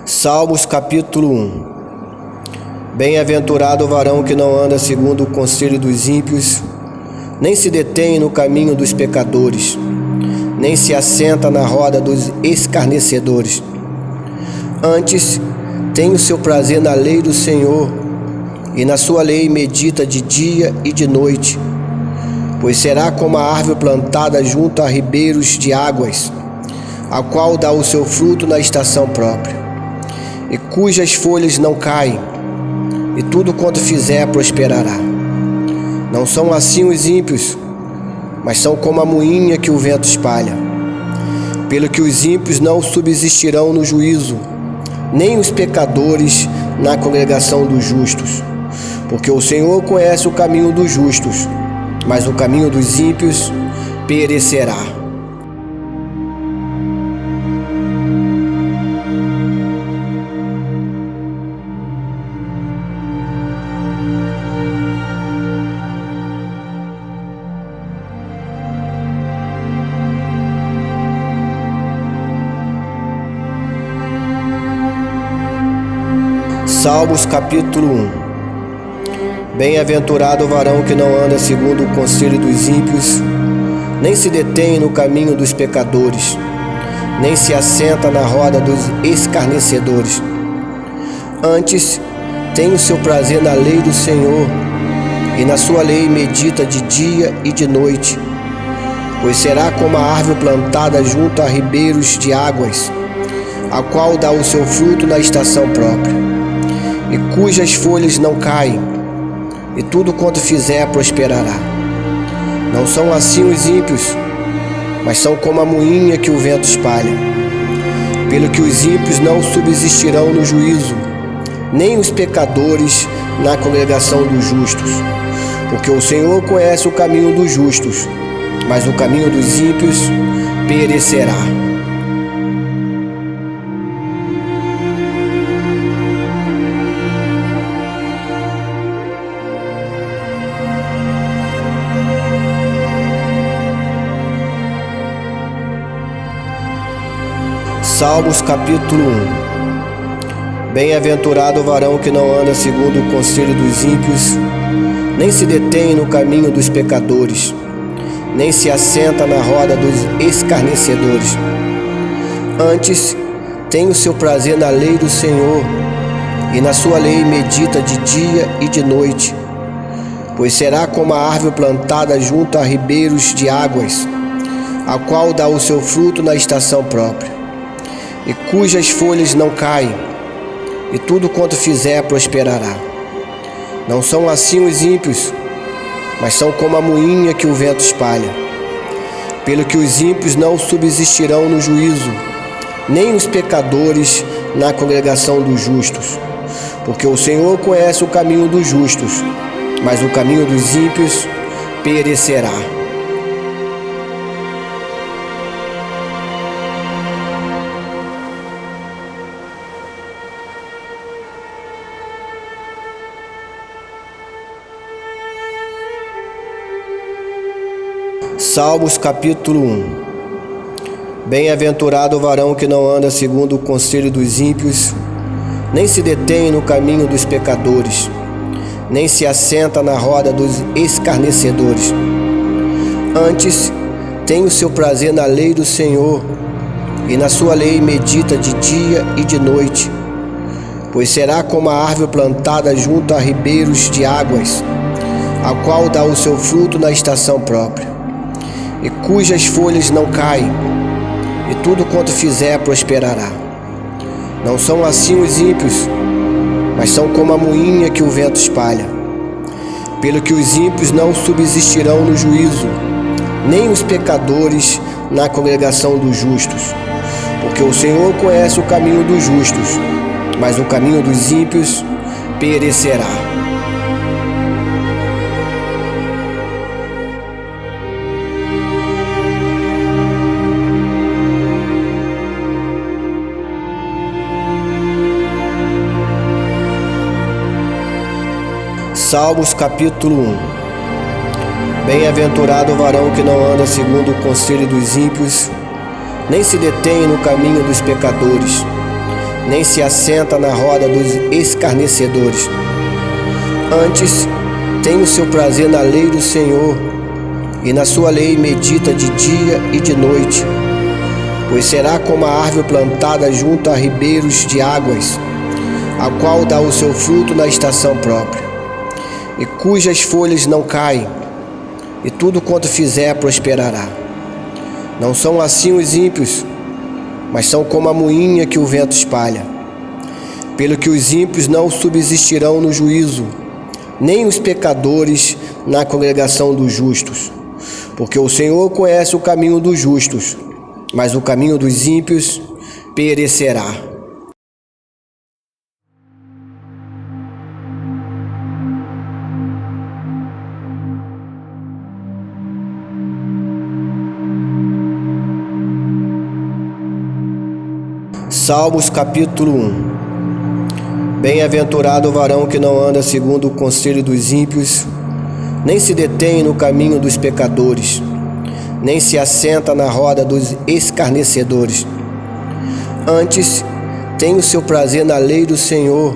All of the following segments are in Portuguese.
Salmos capítulo 1. Bem-aventurado o varão que não anda segundo o conselho dos ímpios, nem se detém no caminho dos pecadores, nem se assenta na roda dos escarnecedores. Antes, tem o seu prazer na lei do Senhor, e na sua lei medita de dia e de noite. Pois será como a árvore plantada junto a ribeiros de águas, a qual dá o seu fruto na estação própria, e cujas folhas não caem, e tudo quanto fizer prosperará. Não são assim os ímpios, mas são como a moinha que o vento espalha. Pelo que os ímpios não subsistirão no juízo, nem os pecadores na congregação dos justos. Porque o Senhor conhece o caminho dos justos, mas o caminho dos ímpios perecerá. Salmos capítulo 1. Bem-aventurado o varão que não anda segundo o conselho dos ímpios, nem se detém no caminho dos pecadores, nem se assenta na roda dos escarnecedores. Antes, tem o seu prazer na lei do Senhor, e na sua lei medita de dia e de noite. Pois será como a árvore plantada junto a ribeiros de águas, a qual dá o seu fruto na estação própria, e cujas folhas não caem, e tudo quanto fizer prosperará. Não são assim os ímpios, mas são como a moinha que o vento espalha. Pelo que os ímpios não subsistirão no juízo, nem os pecadores na congregação dos justos. Porque o Senhor conhece o caminho dos justos, mas o caminho dos ímpios perecerá. Salmos capítulo 1. Bem-aventurado o varão que não anda segundo o conselho dos ímpios, nem se detém no caminho dos pecadores, nem se assenta na roda dos escarnecedores. Antes, tem o seu prazer na lei do Senhor, e na sua lei medita de dia e de noite. Pois será como a árvore plantada junto a ribeiros de águas, a qual dá o seu fruto na estação própria, e cujas folhas não caem, e tudo quanto fizer prosperará. Não são assim os ímpios, mas são como a moinha que o vento espalha. Pelo que os ímpios não subsistirão no juízo, nem os pecadores na congregação dos justos. Porque o Senhor conhece o caminho dos justos, mas o caminho dos ímpios perecerá. Salmos capítulo 1. Bem-aventurado o varão que não anda segundo o conselho dos ímpios, nem se detém no caminho dos pecadores, nem se assenta na roda dos escarnecedores. Antes, tem o seu prazer na lei do Senhor, e na sua lei medita de dia e de noite. Pois será como a árvore plantada junto a ribeiros de águas, a qual dá o seu fruto na estação própria, e cujas folhas não caem, e tudo quanto fizer prosperará. Não são assim os ímpios, mas são como a moinha que o vento espalha. Pelo que os ímpios não subsistirão no juízo, nem os pecadores na congregação dos justos. Porque o Senhor conhece o caminho dos justos, mas o caminho dos ímpios perecerá. Salmos capítulo 1. Bem-aventurado o varão que não anda segundo o conselho dos ímpios, nem se detém no caminho dos pecadores, nem se assenta na roda dos escarnecedores. Antes, tem o seu prazer na lei do Senhor, e na sua lei medita de dia e de noite. Pois será como a árvore plantada junto a ribeiros de águas, a qual dá o seu fruto na estação própria, e cujas folhas não caem, e tudo quanto fizer prosperará. Não são assim os ímpios, mas são como a moinha que o vento espalha. Pelo que os ímpios não subsistirão no juízo, nem os pecadores na congregação dos justos. Porque o Senhor conhece o caminho dos justos, mas o caminho dos ímpios perecerá. Salmos capítulo 1. Bem-aventurado o varão que não anda segundo o conselho dos ímpios, nem se detém no caminho dos pecadores, nem se assenta na roda dos escarnecedores. Antes, tem o seu prazer na lei do Senhor,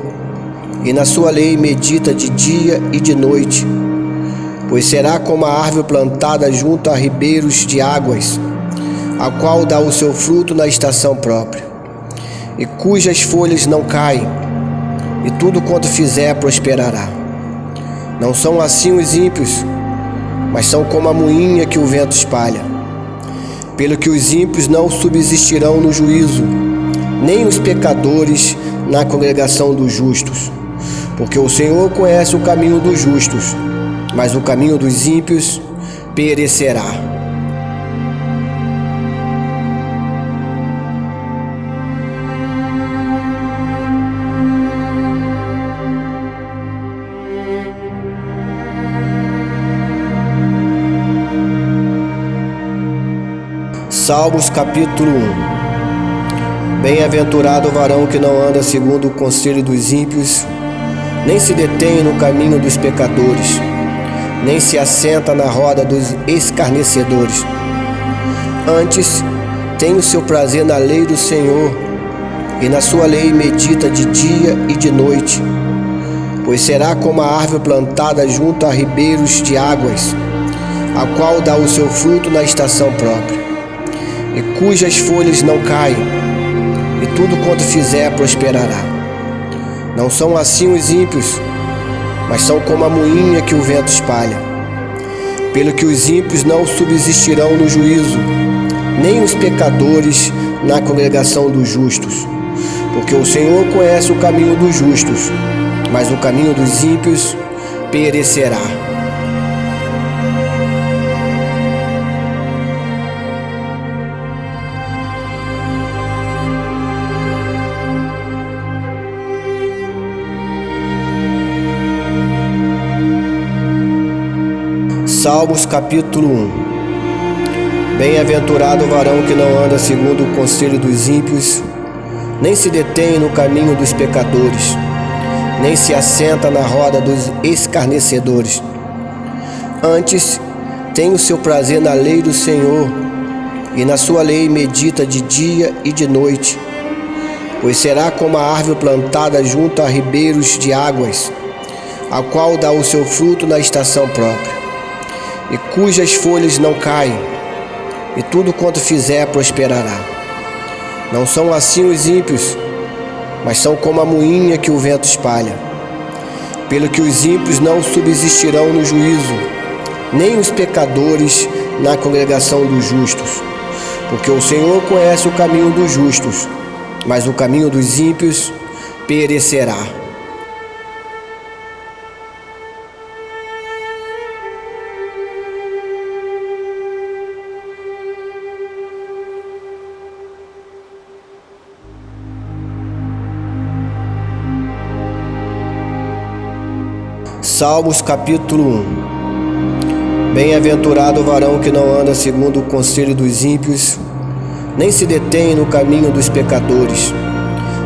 e na sua lei medita de dia e de noite. Pois será como a árvore plantada junto a ribeiros de águas, a qual dá o seu fruto na estação própria, e cujas folhas não caem, e tudo quanto fizer prosperará. Não são assim os ímpios, mas são como a moinha que o vento espalha. Pelo que os ímpios não subsistirão no juízo, nem os pecadores na congregação dos justos. Porque o Senhor conhece o caminho dos justos, mas o caminho dos ímpios perecerá. Salmos capítulo 1. Bem-aventurado o varão que não anda segundo o conselho dos ímpios, nem se detém no caminho dos pecadores, nem se assenta na roda dos escarnecedores. Antes, tem o seu prazer na lei do Senhor, e na sua lei medita de dia e de noite. Pois será como a árvore plantada junto a ribeiros de águas, a qual dá o seu fruto na estação própria, e cujas folhas não caem, e tudo quanto fizer prosperará. Não são assim os ímpios, mas são como a moinha que o vento espalha. Pelo que os ímpios não subsistirão no juízo, nem os pecadores na congregação dos justos. Porque o Senhor conhece o caminho dos justos, mas o caminho dos ímpios perecerá. Salmos capítulo 1. Bem-aventurado o varão que não anda segundo o conselho dos ímpios, nem se detém no caminho dos pecadores, nem se assenta na roda dos escarnecedores. Antes, tem o seu prazer na lei do Senhor, e na sua lei medita de dia e de noite. Pois será como a árvore plantada junto a ribeiros de águas, a qual dá o seu fruto na estação própria, e cujas folhas não caem, e tudo quanto fizer prosperará. Não são assim os ímpios, mas são como a moinha que o vento espalha. Pelo que os ímpios não subsistirão no juízo, nem os pecadores na congregação dos justos. Porque o Senhor conhece o caminho dos justos, mas o caminho dos ímpios perecerá. Salmos capítulo 1. Bem-aventurado o varão que não anda segundo o conselho dos ímpios, nem se detém no caminho dos pecadores,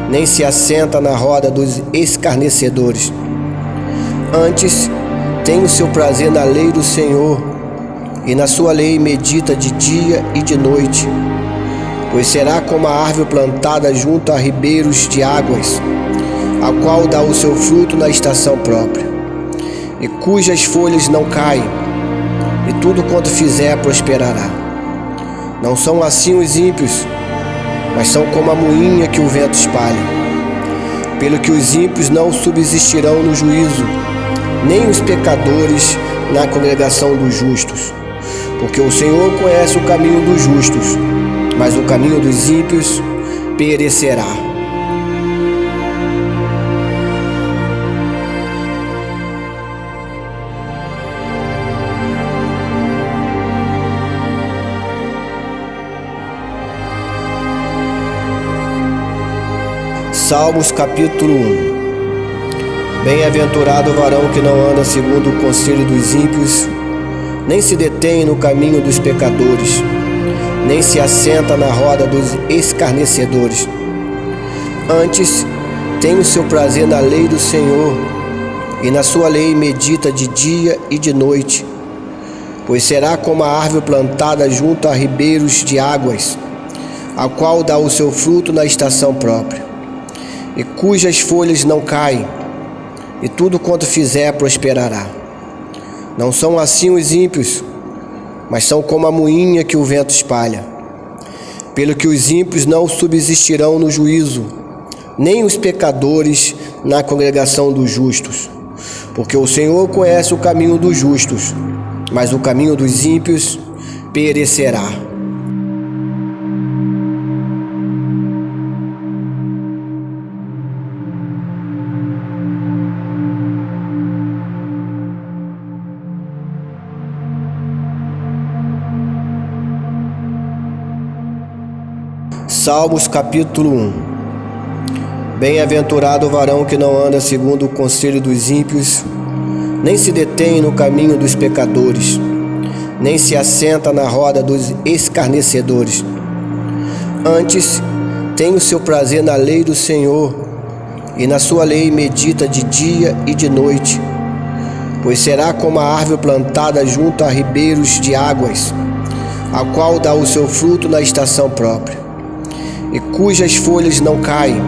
nem se assenta na roda dos escarnecedores. Antes, tem o seu prazer na lei do Senhor, e na sua lei medita de dia e de noite. pois será como a árvore plantada junto a ribeiros de águas, a qual dá o seu fruto na estação própria, e cujas folhas não caem, e tudo quanto fizer prosperará. Não são assim os ímpios, mas são como a moinha que o vento espalha. Pelo que os ímpios não subsistirão no juízo, nem os pecadores na congregação dos justos. Porque o Senhor conhece o caminho dos justos, mas o caminho dos ímpios perecerá. Salmos capítulo 1. Bem-aventurado o varão que não anda segundo o conselho dos ímpios, nem se detém no caminho dos pecadores, nem se assenta na roda dos escarnecedores. Antes, tem o seu prazer na lei do Senhor, e na sua lei medita de dia e de noite. Pois será como a árvore plantada junto a ribeiros de águas, a qual dá o seu fruto na estação própria, e cujas folhas não caem, e tudo quanto fizer prosperará. Não são assim os ímpios, mas são como a moinha que o vento espalha. Pelo que os ímpios não subsistirão no juízo, nem os pecadores na congregação dos justos. Porque o Senhor conhece o caminho dos justos, mas o caminho dos ímpios perecerá. Salmos capítulo 1. Bem-aventurado o varão que não anda segundo o conselho dos ímpios, nem se detém no caminho dos pecadores, nem se assenta na roda dos escarnecedores. Antes, tem o seu prazer na lei do Senhor, e na sua lei medita de dia e de noite. Pois será como a árvore plantada junto a ribeiros de águas, a qual dá o seu fruto na estação própria, e cujas folhas não caem,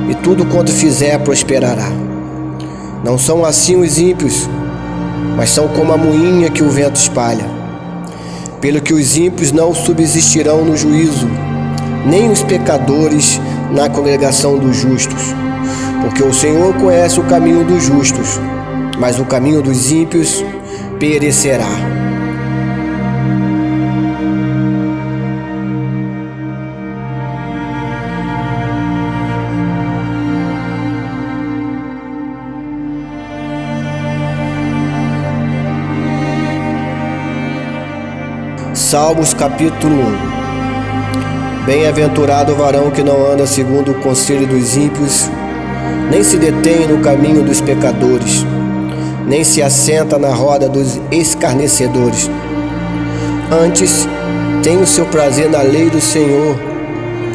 e tudo quanto fizer prosperará. Não são assim os ímpios, mas são como a moinha que o vento espalha. Pelo que os ímpios não subsistirão no juízo, nem os pecadores na congregação dos justos. Porque o Senhor conhece o caminho dos justos, mas o caminho dos ímpios perecerá. Salmos capítulo 1. Bem-aventurado o varão que não anda segundo o conselho dos ímpios, nem se detém no caminho dos pecadores, nem se assenta na roda dos escarnecedores. Antes, tem o seu prazer na lei do Senhor,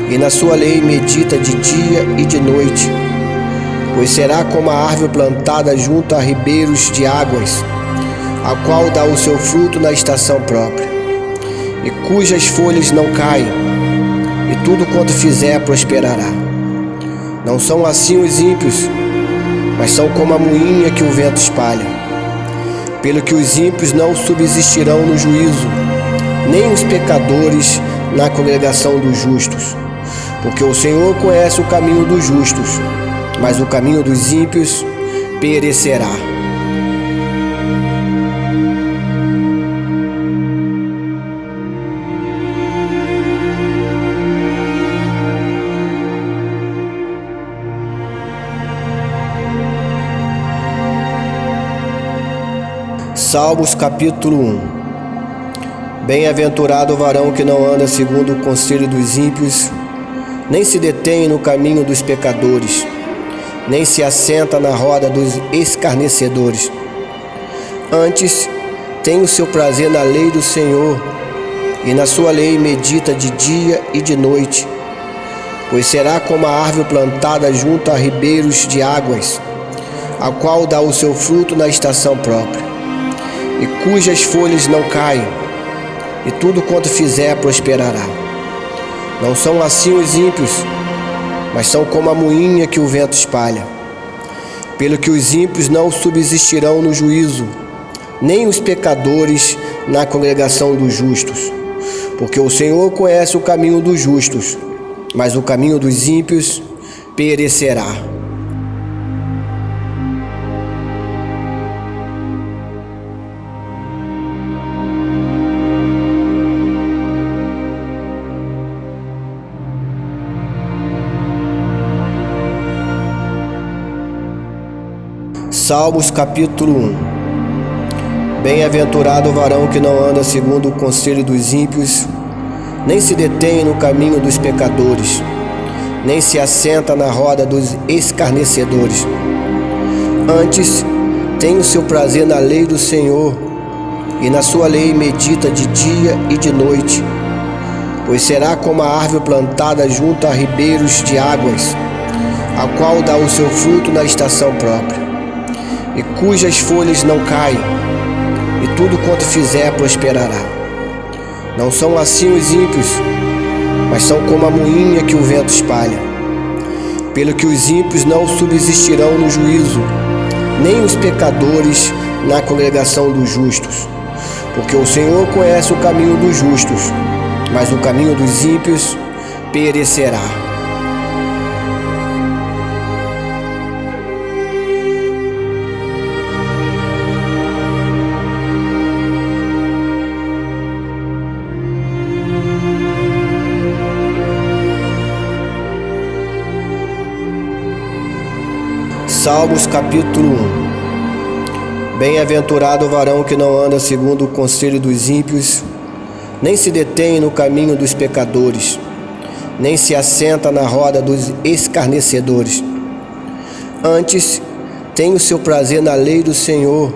e na sua lei medita de dia e de noite. Pois será como a árvore plantada junto a ribeiros de águas, a qual dá o seu fruto na estação própria, e cujas folhas não caem, e tudo quanto fizer prosperará. Não são assim os ímpios, mas são como a moinha que o vento espalha. Pelo que os ímpios não subsistirão no juízo, nem os pecadores na congregação dos justos. Porque o Senhor conhece o caminho dos justos, mas o caminho dos ímpios perecerá. Salmos capítulo 1. Bem-aventurado o varão que não anda segundo o conselho dos ímpios, nem se detém no caminho dos pecadores, nem se assenta na roda dos escarnecedores. Antes, tem o seu prazer na lei do Senhor, e na sua lei medita de dia e de noite. Pois será como a árvore plantada junto a ribeiros de águas, a qual dá o seu fruto na estação própria, e cujas folhas não caem, e tudo quanto fizer prosperará. Não são assim os ímpios, mas são como a moinha que o vento espalha. Pelo que os ímpios não subsistirão no juízo, nem os pecadores na congregação dos justos. Porque o Senhor conhece o caminho dos justos, mas o caminho dos ímpios perecerá. Salmos capítulo 1. Bem-aventurado o varão que não anda segundo o conselho dos ímpios, nem se detém no caminho dos pecadores, nem se assenta na roda dos escarnecedores. Antes, tem o seu prazer na lei do Senhor, e na sua lei medita de dia e de noite. Pois será como a árvore plantada junto a ribeiros de águas, a qual dá o seu fruto na estação própria, e cujas folhas não caem, e tudo quanto fizer prosperará. Não são assim os ímpios, mas são como a moinha que o vento espalha. Pelo que os ímpios não subsistirão no juízo, nem os pecadores na congregação dos justos. Porque o Senhor conhece o caminho dos justos, mas o caminho dos ímpios perecerá. Salmos capítulo 1. Bem-aventurado o varão que não anda segundo o conselho dos ímpios, nem se detém no caminho dos pecadores, nem se assenta na roda dos escarnecedores. Antes, tem o seu prazer na lei do Senhor,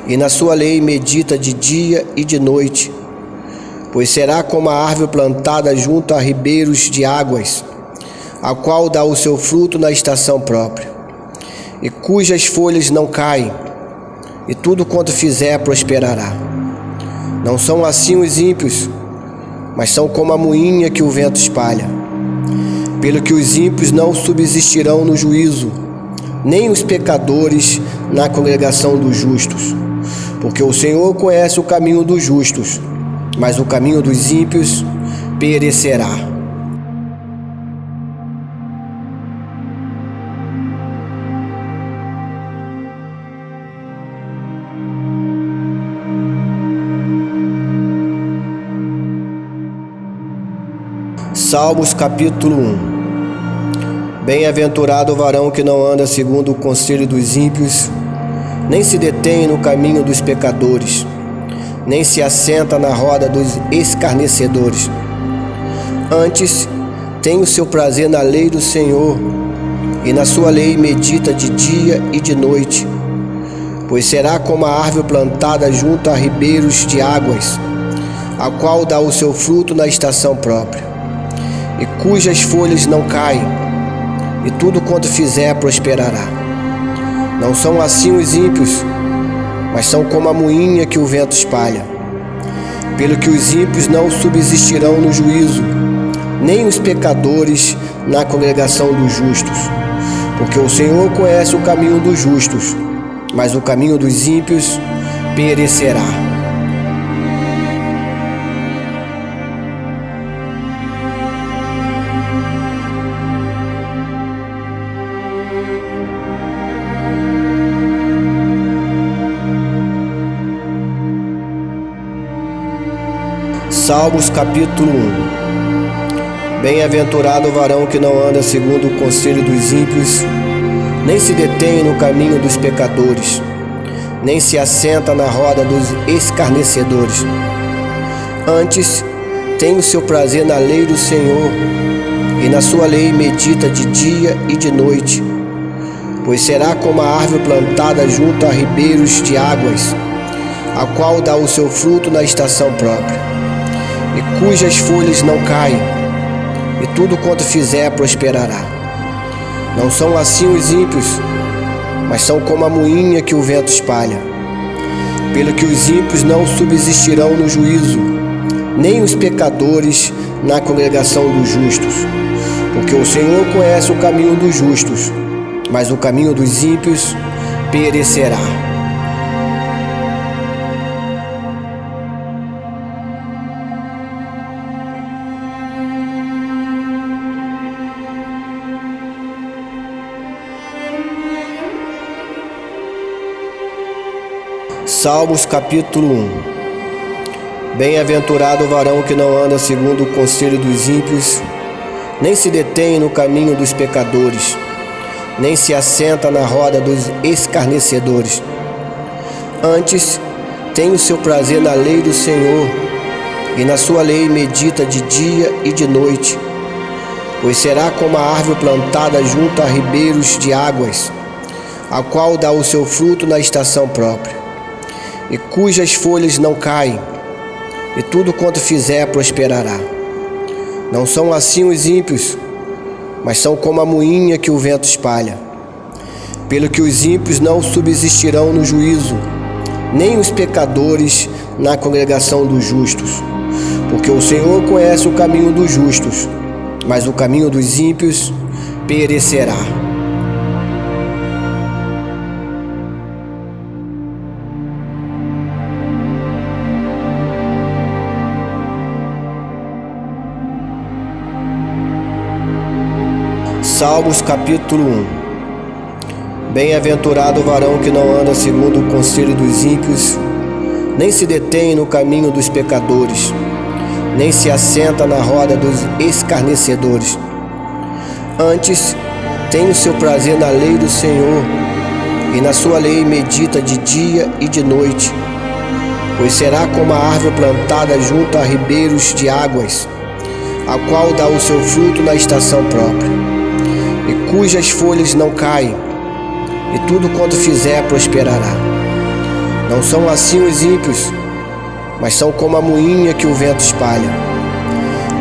e na sua lei medita de dia e de noite. Pois será como a árvore plantada junto a ribeiros de águas, a qual dá o seu fruto na estação própria, e cujas folhas não caem, e tudo quanto fizer prosperará. Não são assim os ímpios, mas são como a moinha que o vento espalha. Pelo que os ímpios não subsistirão no juízo, nem os pecadores na congregação dos justos. Porque o Senhor conhece o caminho dos justos, mas o caminho dos ímpios perecerá. Salmos capítulo 1. Bem-aventurado o varão que não anda segundo o conselho dos ímpios, nem se detém no caminho dos pecadores, nem se assenta na roda dos escarnecedores. Antes, tem o seu prazer na lei do Senhor, e na sua lei medita de dia e de noite. Pois será como a árvore plantada junto a ribeiros de águas, a qual dá o seu fruto na estação própria, e cujas folhas não caem, e tudo quanto fizer prosperará. Não são assim os ímpios, mas são como a moinha que o vento espalha. Pelo que os ímpios não subsistirão no juízo, nem os pecadores na congregação dos justos. Porque o Senhor conhece o caminho dos justos, mas o caminho dos ímpios perecerá. Salmos capítulo 1. Bem-aventurado o varão que não anda segundo o conselho dos ímpios, nem se detém no caminho dos pecadores, nem se assenta na roda dos escarnecedores. Antes, tem o seu prazer na lei do Senhor, e na sua lei medita de dia e de noite. Pois será como a árvore plantada junto a ribeiros de águas, a qual dá o seu fruto na estação própria, e cujas folhas não caem, e tudo quanto fizer prosperará. Não são assim os ímpios, mas são como a moinha que o vento espalha. Pelo que os ímpios não subsistirão no juízo, nem os pecadores na congregação dos justos. Porque o Senhor conhece o caminho dos justos, mas o caminho dos ímpios perecerá. Salmos capítulo 1. Bem-aventurado o varão que não anda segundo o conselho dos ímpios, nem se detém no caminho dos pecadores, nem se assenta na roda dos escarnecedores. Antes, tem o seu prazer na lei do Senhor, e na sua lei medita de dia e de noite. Pois será como a árvore plantada junto a ribeiros de águas, a qual dá o seu fruto na estação própria, e cujas folhas não caem, e tudo quanto fizer prosperará. Não são assim os ímpios, mas são como a moinha que o vento espalha. Pelo que os ímpios não subsistirão no juízo, nem os pecadores na congregação dos justos. Porque o Senhor conhece o caminho dos justos, mas o caminho dos ímpios perecerá. Salmos capítulo 1. Bem-aventurado o varão que não anda segundo o conselho dos ímpios, nem se detém no caminho dos pecadores, nem se assenta na roda dos escarnecedores. Antes, tem o seu prazer na lei do Senhor, e na sua lei medita de dia e de noite. Pois será como a árvore plantada junto a ribeiros de águas, a qual dá o seu fruto na estação própria, e cujas folhas não caem, e tudo quanto fizer prosperará. Não são assim os ímpios, mas são como a moinha que o vento espalha.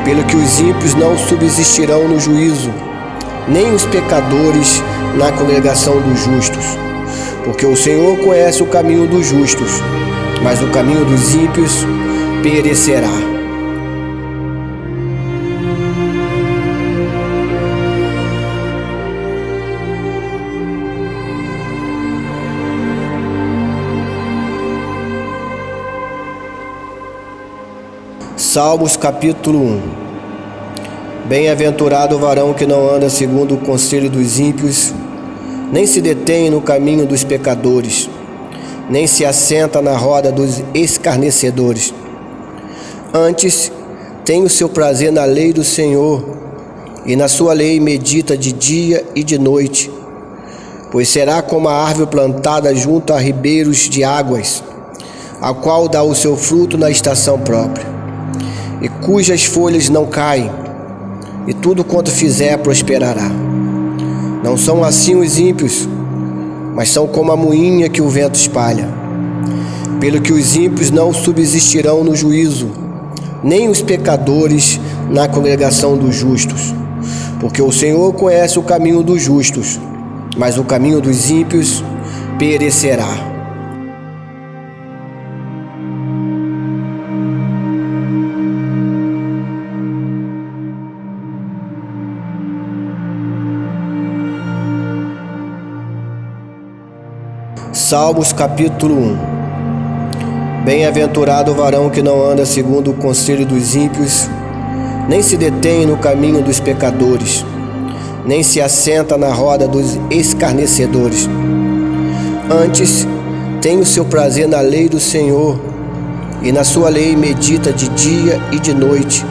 Pelo que os ímpios não subsistirão no juízo, nem os pecadores na congregação dos justos. Porque o Senhor conhece o caminho dos justos, mas o caminho dos ímpios perecerá. Salmos capítulo 1. Bem-aventurado o varão que não anda segundo o conselho dos ímpios, nem se detém no caminho dos pecadores, nem se assenta na roda dos escarnecedores. Antes, tem o seu prazer na lei do Senhor, e na sua lei medita de dia e de noite. Pois será como a árvore plantada junto a ribeiros de águas, a qual dá o seu fruto na estação própria, e cujas folhas não caem, e tudo quanto fizer prosperará. Não são assim os ímpios, mas são como a moinha que o vento espalha. Pelo que os ímpios não subsistirão no juízo, nem os pecadores na congregação dos justos. Porque o Senhor conhece o caminho dos justos, mas o caminho dos ímpios perecerá. Salmos capítulo 1. Bem-aventurado o varão que não anda segundo o conselho dos ímpios, nem se detém no caminho dos pecadores, nem se assenta na roda dos escarnecedores. Antes, tem o seu prazer na lei do Senhor, e na sua lei medita de dia e de noite.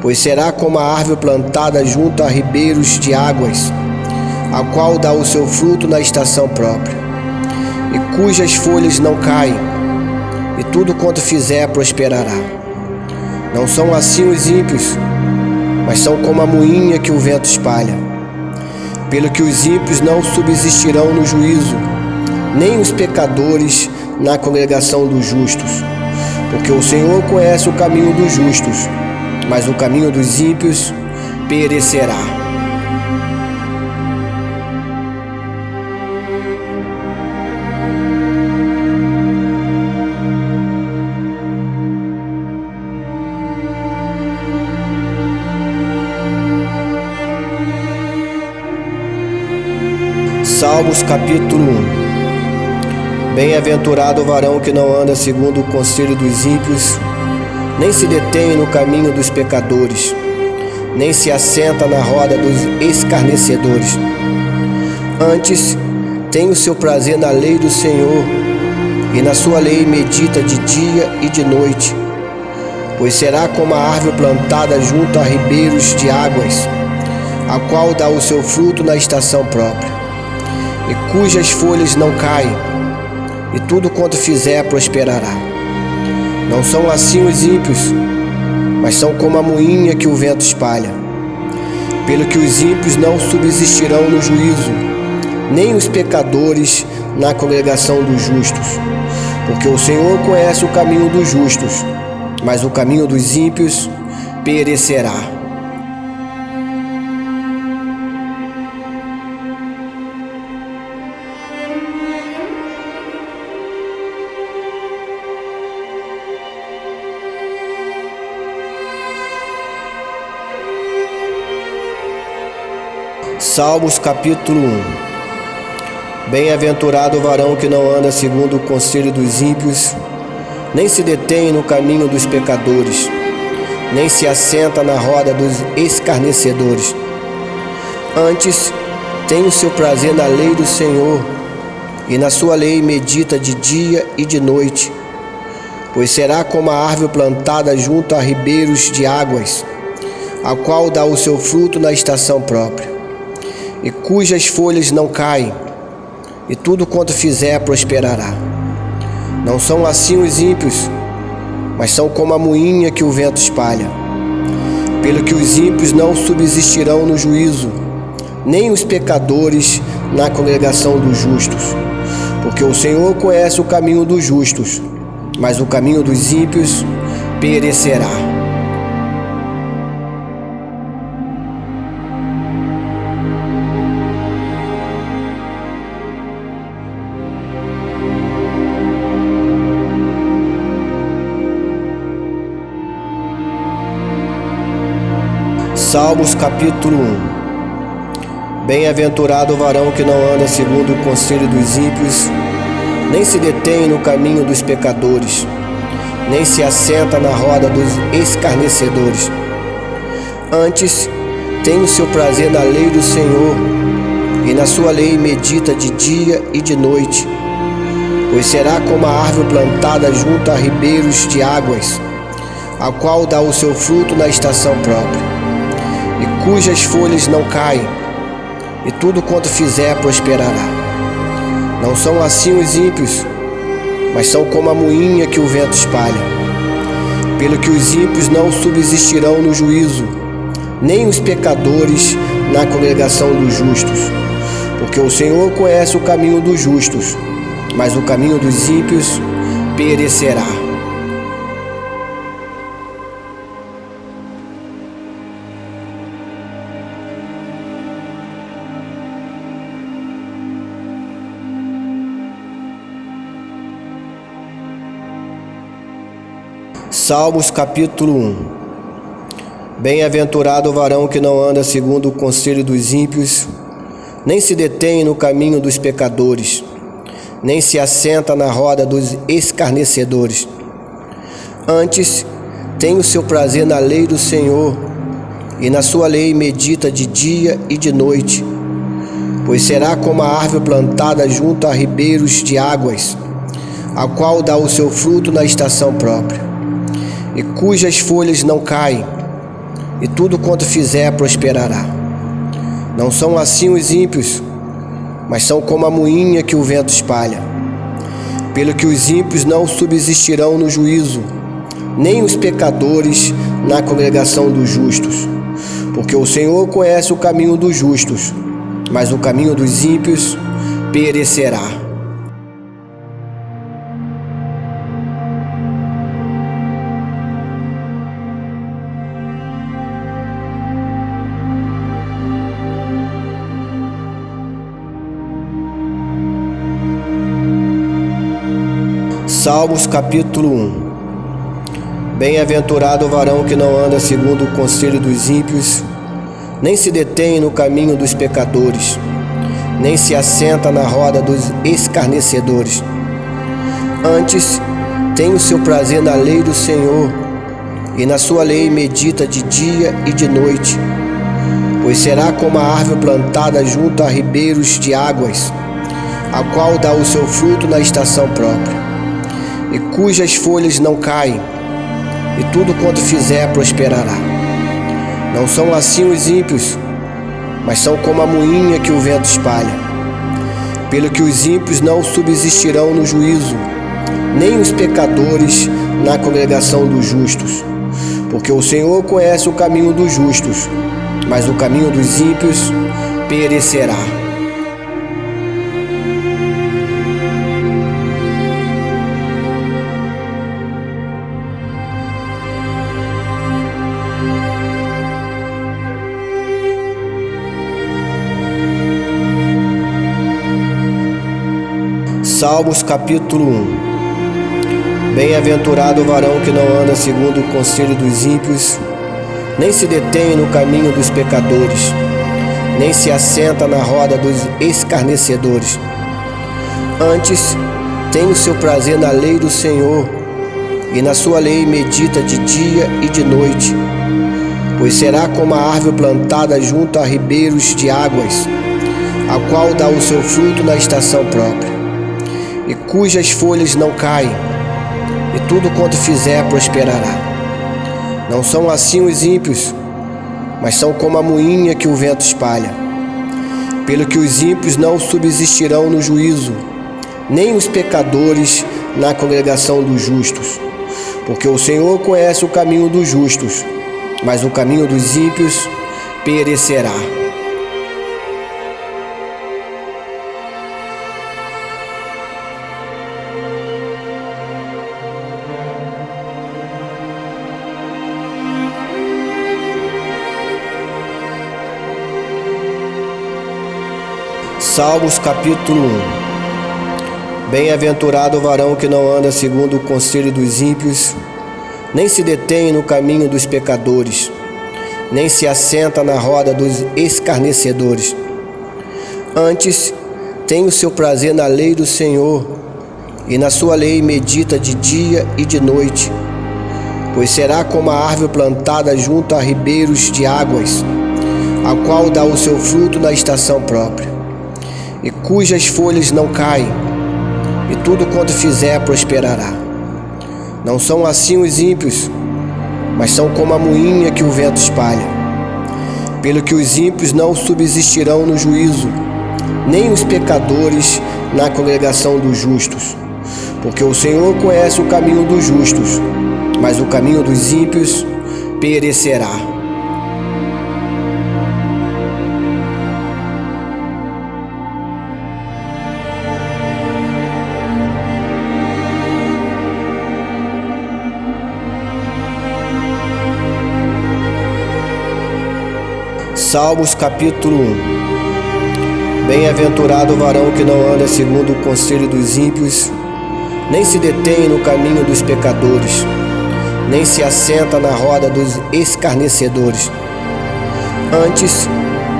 Pois será como a árvore plantada junto a ribeiros de águas, a qual dá o seu fruto na estação própria, e cujas folhas não caem, e tudo quanto fizer prosperará. Não são assim os ímpios, mas são como a moinha que o vento espalha. Pelo que os ímpios não subsistirão no juízo, nem os pecadores na congregação dos justos. Porque o Senhor conhece o caminho dos justos, mas o caminho dos ímpios perecerá. Salmos capítulo 1. Bem-aventurado o varão que não anda segundo o conselho dos ímpios, nem se detém no caminho dos pecadores, nem se assenta na roda dos escarnecedores. Antes, tem o seu prazer na lei do Senhor, e na sua lei medita de dia e de noite. Pois será como a árvore plantada junto a ribeiros de águas, a qual dá o seu fruto na estação própria, e cujas folhas não caem, e tudo quanto fizer prosperará. Não são assim os ímpios, mas são como a moinha que o vento espalha. Pelo que os ímpios não subsistirão no juízo, nem os pecadores na congregação dos justos. Porque o Senhor conhece o caminho dos justos, mas o caminho dos ímpios perecerá. Salmos capítulo 1. Bem-aventurado o varão que não anda segundo o conselho dos ímpios, nem se detém no caminho dos pecadores, nem se assenta na roda dos escarnecedores. Antes, tem o seu prazer na lei do Senhor, e na sua lei medita de dia e de noite. Pois será como a árvore plantada junto a ribeiros de águas, a qual dá o seu fruto na estação própria, e cujas folhas não caem, e tudo quanto fizer prosperará. Não são assim os ímpios, mas são como a moinha que o vento espalha. Pelo que os ímpios não subsistirão no juízo, nem os pecadores na congregação dos justos. Porque o Senhor conhece o caminho dos justos, mas o caminho dos ímpios perecerá. Salmos capítulo 1. Bem-aventurado o varão que não anda segundo o conselho dos ímpios, nem se detém no caminho dos pecadores, nem se assenta na roda dos escarnecedores. Antes, tem o seu prazer na lei do Senhor, e na sua lei medita de dia e de noite. Pois será como a árvore plantada junto a ribeiros de águas, a qual dá o seu fruto na estação própria, e cujas folhas não caem, e tudo quanto fizer prosperará. Não são assim os ímpios, mas são como a moinha que o vento espalha. Pelo que os ímpios não subsistirão no juízo, nem os pecadores na congregação dos justos. Porque o Senhor conhece o caminho dos justos, mas o caminho dos ímpios perecerá. Salmos capítulo 1. Bem-aventurado o varão que não anda segundo o conselho dos ímpios, nem se detém no caminho dos pecadores, nem se assenta na roda dos escarnecedores. Antes, tem o seu prazer na lei do Senhor, e na sua lei medita de dia e de noite. Pois será como a árvore plantada junto a ribeiros de águas, a qual dá o seu fruto na estação própria, e cujas folhas não caem, e tudo quanto fizer prosperará. Não são assim os ímpios, mas são como a moinha que o vento espalha. Pelo que os ímpios não subsistirão no juízo, nem os pecadores na congregação dos justos. Porque o Senhor conhece o caminho dos justos, mas o caminho dos ímpios perecerá. Salmos capítulo 1. Bem-aventurado o varão que não anda segundo o conselho dos ímpios, nem se detém no caminho dos pecadores, nem se assenta na roda dos escarnecedores. Antes, tem o seu prazer na lei do Senhor, e na sua lei medita de dia e de noite. Pois será como a árvore plantada junto a ribeiros de águas, a qual dá o seu fruto na estação própria, e cujas folhas não caem, e tudo quanto fizer prosperará. Não são assim os ímpios, mas são como a moinha que o vento espalha. Pelo que os ímpios não subsistirão no juízo, nem os pecadores na congregação dos justos. Porque o Senhor conhece o caminho dos justos, mas o caminho dos ímpios perecerá. Salmos capítulo 1. Bem-aventurado o varão que não anda segundo o conselho dos ímpios, nem se detém no caminho dos pecadores, nem se assenta na roda dos escarnecedores. Antes, tem o seu prazer na lei do Senhor, e na sua lei medita de dia e de noite. Pois será como a árvore plantada junto a ribeiros de águas, a qual dá o seu fruto na estação própria, e cujas folhas não caem, e tudo quanto fizer prosperará. Não são assim os ímpios, mas são como a moinha que o vento espalha. Pelo que os ímpios não subsistirão no juízo, nem os pecadores na congregação dos justos. Porque o Senhor conhece o caminho dos justos, mas o caminho dos ímpios perecerá. Salmos capítulo 1. Bem-aventurado o varão que não anda segundo o conselho dos ímpios, nem se detém no caminho dos pecadores, nem se assenta na roda dos escarnecedores. Antes, tem o seu prazer na lei do Senhor, e na sua lei medita de dia e de noite. Pois será como a árvore plantada junto a ribeiros de águas, a qual dá o seu fruto na estação própria, e cujas folhas não caem, e tudo quanto fizer prosperará. Não são assim os ímpios, mas são como a moinha que o vento espalha. Pelo que os ímpios não subsistirão no juízo, nem os pecadores na congregação dos justos. Porque o Senhor conhece o caminho dos justos, mas o caminho dos ímpios perecerá. Salmos capítulo 1. Bem-aventurado o varão que não anda segundo o conselho dos ímpios, nem se detém no caminho dos pecadores, nem se assenta na roda dos escarnecedores. Antes,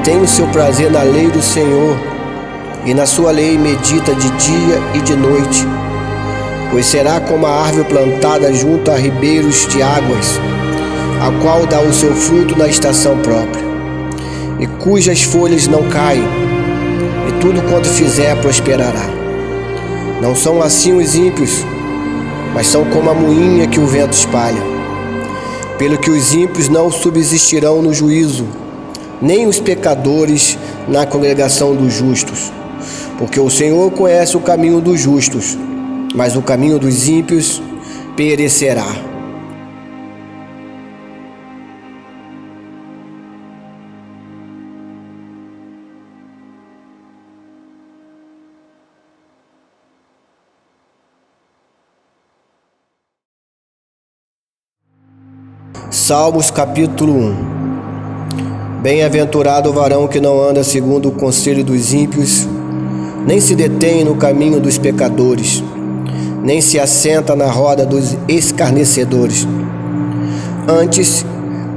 tem o seu prazer na lei do Senhor, e na sua lei medita de dia e de noite. Pois será como a árvore plantada junto a ribeiros de águas, a qual dá o seu fruto na estação própria, e cujas folhas não caem, e tudo quanto fizer prosperará. Não são assim os ímpios, mas são como a moinha que o vento espalha. Pelo que os ímpios não subsistirão no juízo, nem os pecadores na congregação dos justos. Porque o Senhor conhece o caminho dos justos, mas o caminho dos ímpios perecerá. Salmos capítulo 1. Bem-aventurado o varão que não anda segundo o conselho dos ímpios, nem se detém no caminho dos pecadores, nem se assenta na roda dos escarnecedores. Antes,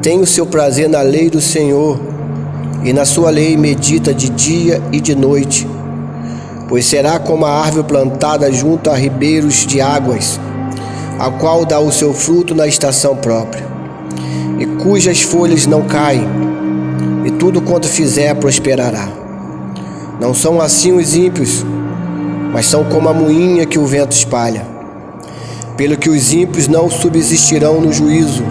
tem o seu prazer na lei do Senhor, e na sua lei medita de dia e de noite. Pois será como a árvore plantada junto a ribeiros de águas, a qual dá o seu fruto na estação própria, e cujas folhas não caem, e tudo quanto fizer prosperará. Não são assim os ímpios, mas são como a moinha que o vento espalha. Pelo que os ímpios não subsistirão no juízo,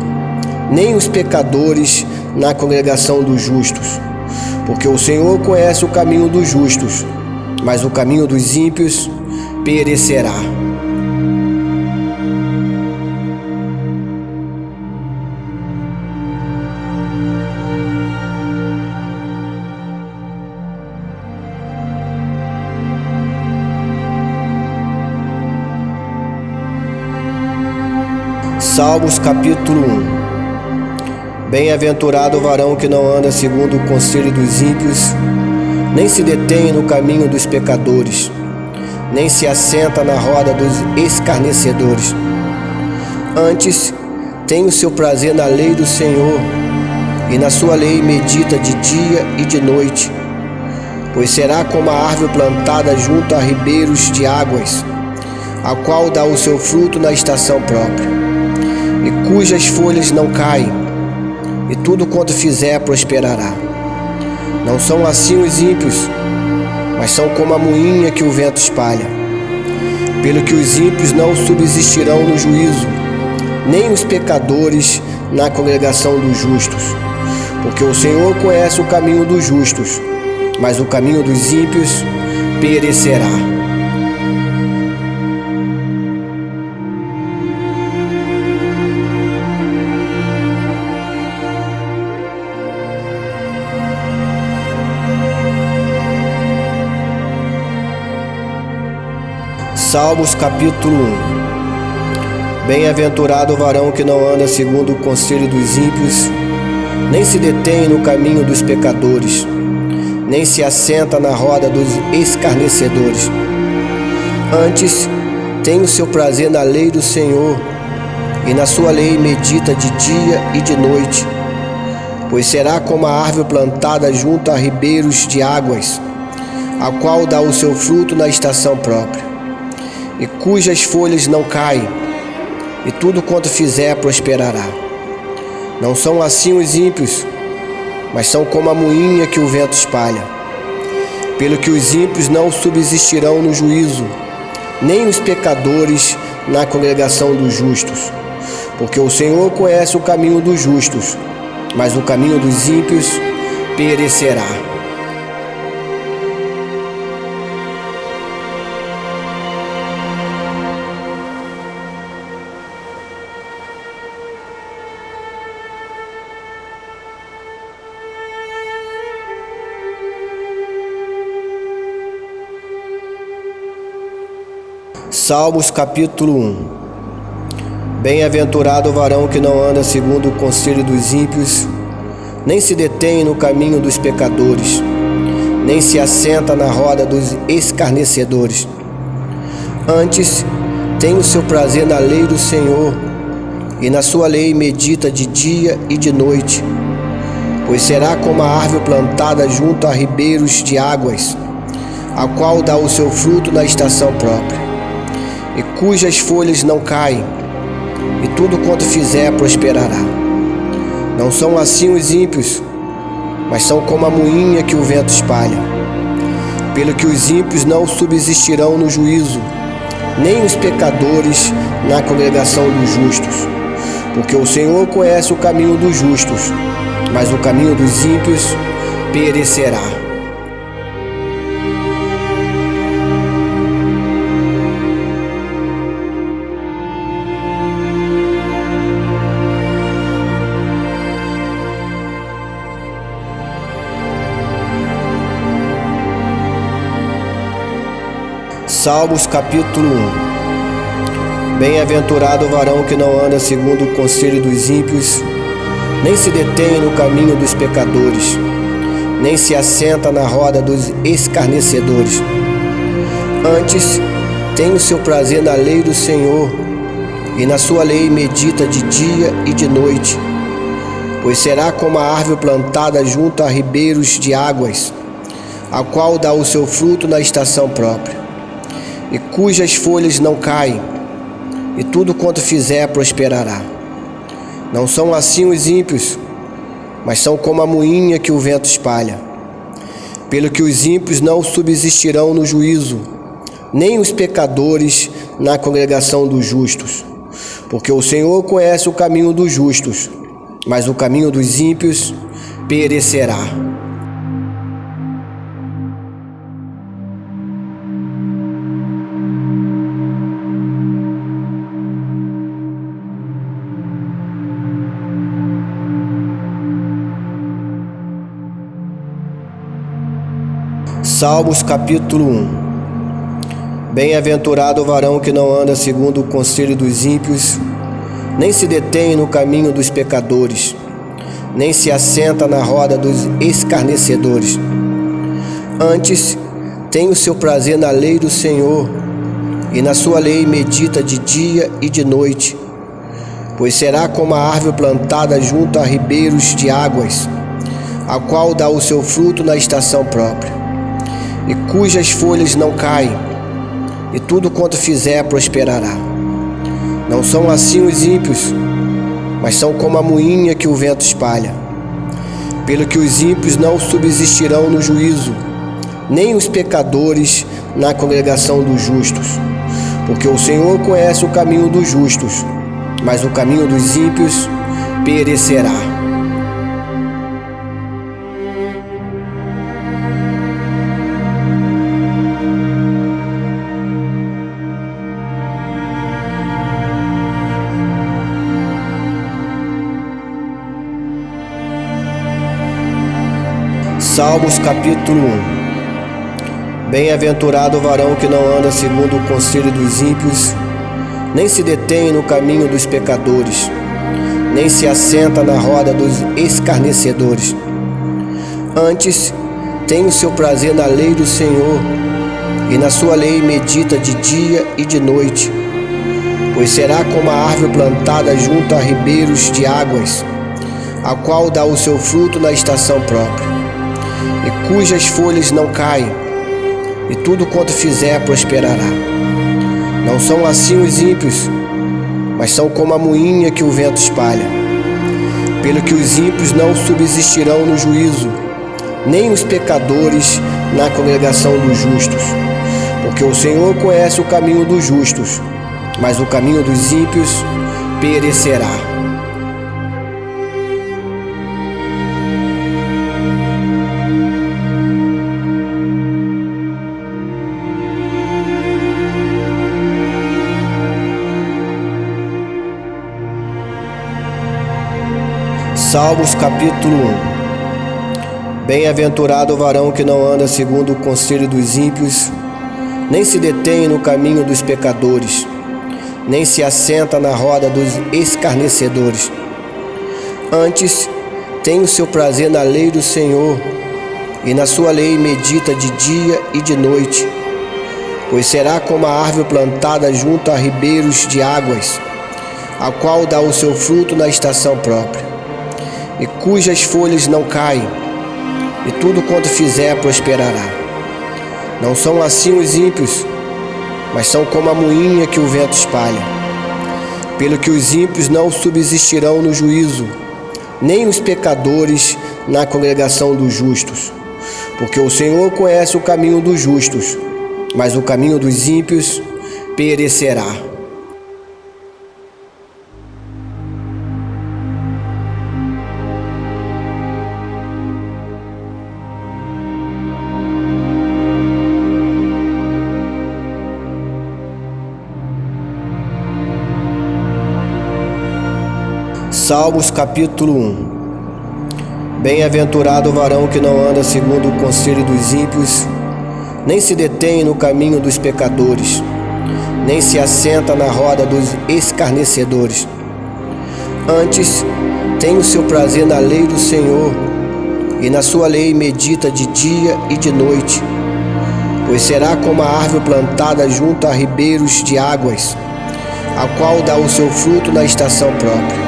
nem os pecadores na congregação dos justos. Porque o Senhor conhece o caminho dos justos, mas o caminho dos ímpios perecerá. Salmos capítulo 1. Bem-aventurado o varão que não anda segundo o conselho dos ímpios, nem se detém no caminho dos pecadores, nem se assenta na roda dos escarnecedores. Antes, tem o seu prazer na lei do Senhor, e na sua lei medita de dia e de noite. Pois será como a árvore plantada junto a ribeiros de águas, a qual dá o seu fruto na estação própria, e cujas folhas não caem, e tudo quanto fizer prosperará. Não são assim os ímpios, mas são como a moinha que o vento espalha. Pelo que os ímpios não subsistirão no juízo, nem os pecadores na congregação dos justos. Porque o Senhor conhece o caminho dos justos, mas o caminho dos ímpios perecerá. Salmos capítulo 1. Bem-aventurado o varão que não anda segundo o conselho dos ímpios, nem se detém no caminho dos pecadores, nem se assenta na roda dos escarnecedores. Antes, tem o seu prazer na lei do Senhor, e na sua lei medita de dia e de noite. Pois será como a árvore plantada junto a ribeiros de águas, a qual dá o seu fruto na estação própria, e cujas folhas não caem, e tudo quanto fizer prosperará. Não são assim os ímpios, mas são como a moinha que o vento espalha. Pelo que os ímpios não subsistirão no juízo, nem os pecadores na congregação dos justos. Porque o Senhor conhece o caminho dos justos, mas o caminho dos ímpios perecerá. Salmos capítulo 1. Bem-aventurado o varão que não anda segundo o conselho dos ímpios, nem se detém no caminho dos pecadores, nem se assenta na roda dos escarnecedores. Antes, tem o seu prazer na lei do Senhor, e na sua lei medita de dia e de noite. Pois será como a árvore plantada junto a ribeiros de águas, a qual dá o seu fruto na estação própria, e cujas folhas não caem, e tudo quanto fizer prosperará. Não são assim os ímpios, mas são como a moinha que o vento espalha. Pelo que os ímpios não subsistirão no juízo, nem os pecadores na congregação dos justos. Porque o Senhor conhece o caminho dos justos, mas o caminho dos ímpios perecerá. Salmos capítulo 1. Bem-aventurado o varão que não anda segundo o conselho dos ímpios, nem se detém no caminho dos pecadores, nem se assenta na roda dos escarnecedores. Antes, tem o seu prazer na lei do Senhor, e na sua lei medita de dia e de noite. pois será como a árvore plantada junto a ribeiros de águas, a qual dá o seu fruto na estação própria, e cujas folhas não caem, e tudo quanto fizer prosperará. Não são assim os ímpios, mas são como a moinha que o vento espalha. Pelo que os ímpios não subsistirão no juízo, nem os pecadores na congregação dos justos. Porque o Senhor conhece o caminho dos justos, mas o caminho dos ímpios perecerá. Salmos capítulo 1. Bem-aventurado o varão que não anda segundo o conselho dos ímpios, nem se detém no caminho dos pecadores, nem se assenta na roda dos escarnecedores. Antes, tem o seu prazer na lei do Senhor, e na sua lei medita de dia e de noite. Pois será como a árvore plantada junto a ribeiros de águas, a qual dá o seu fruto na estação própria, e cujas folhas não caem, e tudo quanto fizer prosperará. Não são assim os ímpios, mas são como a moinha que o vento espalha. Pelo que os ímpios não subsistirão no juízo, nem os pecadores na congregação dos justos. Porque o Senhor conhece o caminho dos justos, mas o caminho dos ímpios perecerá. Salmos capítulo 1. Bem-aventurado o varão que não anda segundo o conselho dos ímpios, nem se detém no caminho dos pecadores, nem se assenta na roda dos escarnecedores. Antes, tem o seu prazer na lei do Senhor, e na sua lei medita de dia e de noite. Pois será como a árvore plantada junto a ribeiros de águas, a qual dá o seu fruto na estação própria, e cujas folhas não caem, e tudo quanto fizer prosperará. Não são assim os ímpios, mas são como a moinha que o vento espalha. Pelo que os ímpios não subsistirão no juízo, nem os pecadores na congregação dos justos. Porque o Senhor conhece o caminho dos justos, mas o caminho dos ímpios perecerá. Salmos capítulo 1. Bem-aventurado o varão que não anda segundo o conselho dos ímpios, nem se detém no caminho dos pecadores, nem se assenta na roda dos escarnecedores. Antes, tem o seu prazer na lei do Senhor, e na sua lei medita de dia e de noite. Pois será como a árvore plantada junto a ribeiros de águas, a qual dá o seu fruto na estação própria, e cujas folhas não caem, e tudo quanto fizer prosperará. Não são assim os ímpios, mas são como a moinha que o vento espalha. Pelo que os ímpios não subsistirão no juízo, nem os pecadores na congregação dos justos. Porque o Senhor conhece o caminho dos justos, mas o caminho dos ímpios perecerá. Salmos capítulo 1. Bem-aventurado o varão que não anda segundo o conselho dos ímpios, nem se detém no caminho dos pecadores, nem se assenta na roda dos escarnecedores. Antes, tem o seu prazer na lei do Senhor, e na sua lei medita de dia e de noite. Pois será como a árvore plantada junto a ribeiros de águas, a qual dá o seu fruto na estação própria,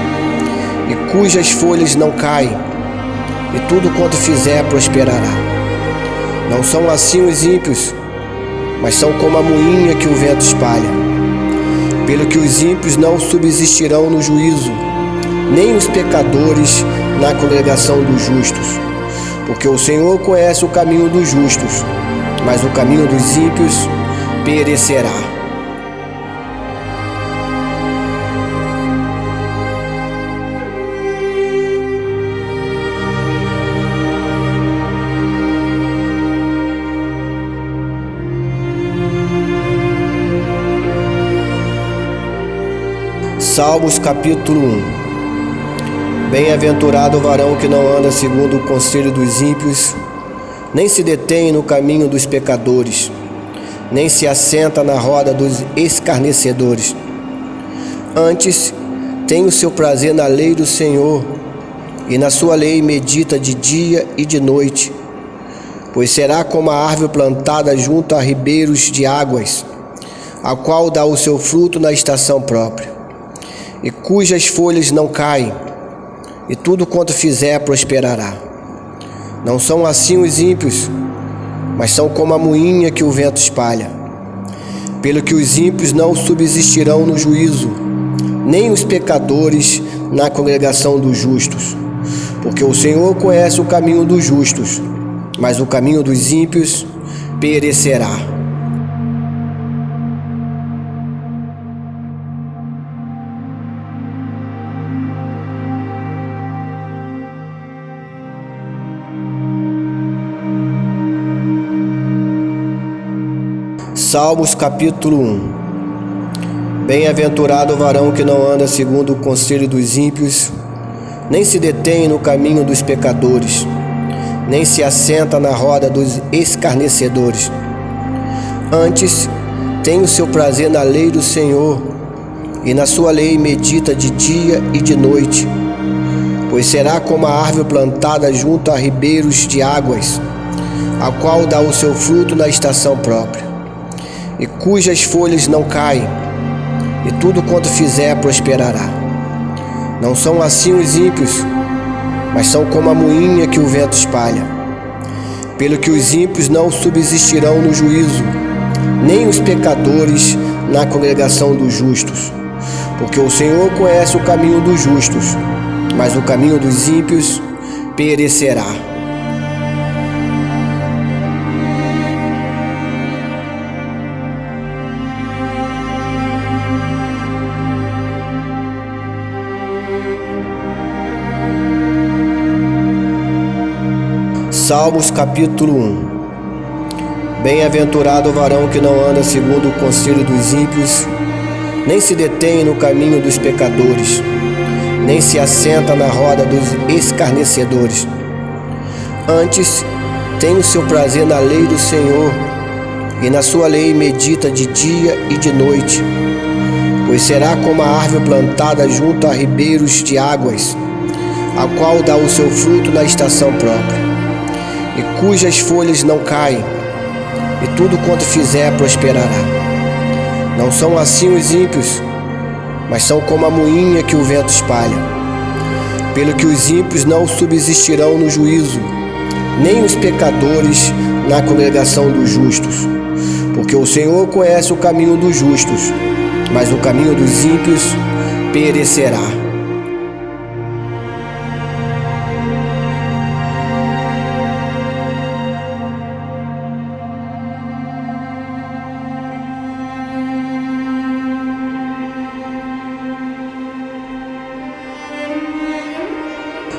e cujas folhas não caem, e tudo quanto fizer prosperará. Não são assim os ímpios, mas são como a moinha que o vento espalha. Pelo que os ímpios não subsistirão no juízo, nem os pecadores na congregação dos justos. Porque o Senhor conhece o caminho dos justos, mas o caminho dos ímpios perecerá. Salmos capítulo 1. Bem-aventurado o varão que não anda segundo o conselho dos ímpios, nem se detém no caminho dos pecadores, nem se assenta na roda dos escarnecedores. Antes, tem o seu prazer na lei do Senhor, e na sua lei medita de dia e de noite. Pois será como a árvore plantada junto a ribeiros de águas, a qual dá o seu fruto na estação própria, e cujas folhas não caem, e tudo quanto fizer prosperará. Não são assim os ímpios, mas são como a moinha que o vento espalha. Pelo que os ímpios não subsistirão no juízo, nem os pecadores na congregação dos justos. Porque o Senhor conhece o caminho dos justos, mas o caminho dos ímpios perecerá. Salmos capítulo 1. Bem-aventurado o varão que não anda segundo o conselho dos ímpios, nem se detém no caminho dos pecadores, nem se assenta na roda dos escarnecedores. Antes, tem o seu prazer na lei do Senhor, e na sua lei medita de dia e de noite. Pois será como a árvore plantada junto a ribeiros de águas, a qual dá o seu fruto na estação própria, e cujas folhas não caem, e tudo quanto fizer prosperará. Não são assim os ímpios, mas são como a moinha que o vento espalha. Pelo que os ímpios não subsistirão no juízo, nem os pecadores na congregação dos justos. Porque o Senhor conhece o caminho dos justos, mas o caminho dos ímpios perecerá. Salmos capítulo 1. Bem-aventurado o varão que não anda segundo o conselho dos ímpios, nem se detém no caminho dos pecadores, nem se assenta na roda dos escarnecedores. Antes, tem o seu prazer na lei do Senhor, e na sua lei medita de dia e de noite. Pois será como a árvore plantada junto a ribeiros de águas, a qual dá o seu fruto na estação própria, e cujas folhas não caem, e tudo quanto fizer prosperará. Não são assim os ímpios, mas são como a moinha que o vento espalha. Pelo que os ímpios não subsistirão no juízo, nem os pecadores na congregação dos justos. Porque o Senhor conhece o caminho dos justos, mas o caminho dos ímpios perecerá.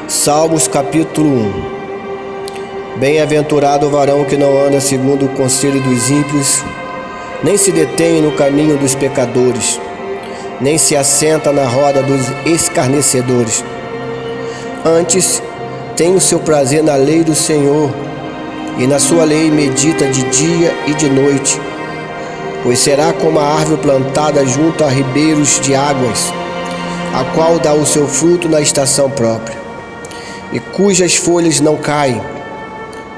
Salmos capítulo 1. Bem-aventurado o varão que não anda segundo o conselho dos ímpios, nem se detém no caminho dos pecadores, nem se assenta na roda dos escarnecedores. Antes, tem o seu prazer na lei do Senhor, e na sua lei medita de dia e de noite. Pois será como a árvore plantada junto a ribeiros de águas, a qual dá o seu fruto na estação própria, e cujas folhas não caem,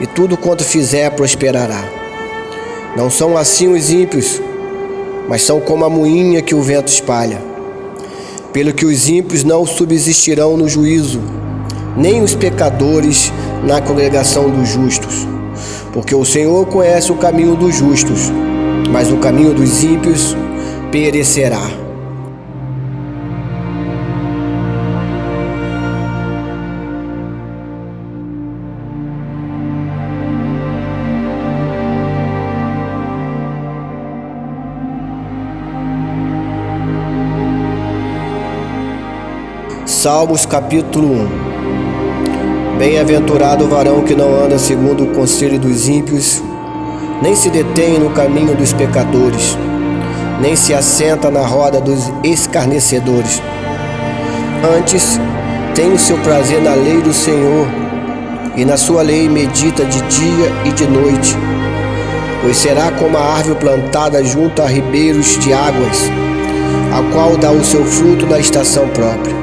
e tudo quanto fizer prosperará. Não são assim os ímpios, mas são como a moinha que o vento espalha. Pelo que os ímpios não subsistirão no juízo, nem os pecadores na congregação dos justos. Porque o Senhor conhece o caminho dos justos, mas o caminho dos ímpios perecerá. Salmos capítulo 1. Bem-aventurado o varão que não anda segundo o conselho dos ímpios, nem se detém no caminho dos pecadores, nem se assenta na roda dos escarnecedores. Antes, tem o seu prazer na lei do Senhor, e na sua lei medita de dia e de noite. Pois será como a árvore plantada junto a ribeiros de águas, a qual dá o seu fruto na estação própria,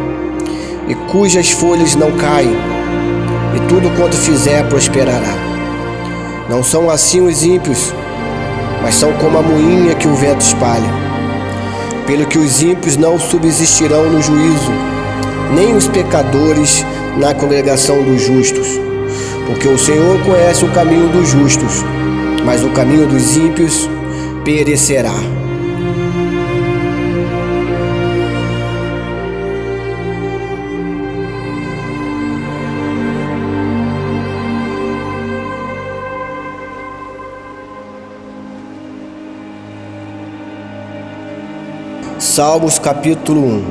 e cujas folhas não caem, e tudo quanto fizer prosperará. Não são assim os ímpios, mas são como a moinha que o vento espalha. Pelo que os ímpios não subsistirão no juízo, nem os pecadores na congregação dos justos. Porque o Senhor conhece o caminho dos justos, mas o caminho dos ímpios perecerá. Salmos capítulo 1.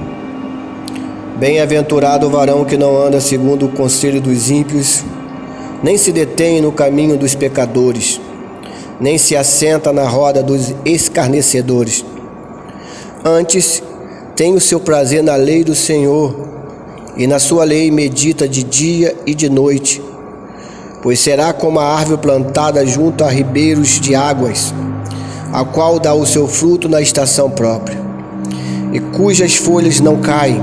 Bem-aventurado o varão que não anda segundo o conselho dos ímpios, nem se detém no caminho dos pecadores, nem se assenta na roda dos escarnecedores. Antes, tem o seu prazer na lei do Senhor, e na sua lei medita de dia e de noite. Pois será como a árvore plantada junto a ribeiros de águas, a qual dá o seu fruto na estação própria, e cujas folhas não caem,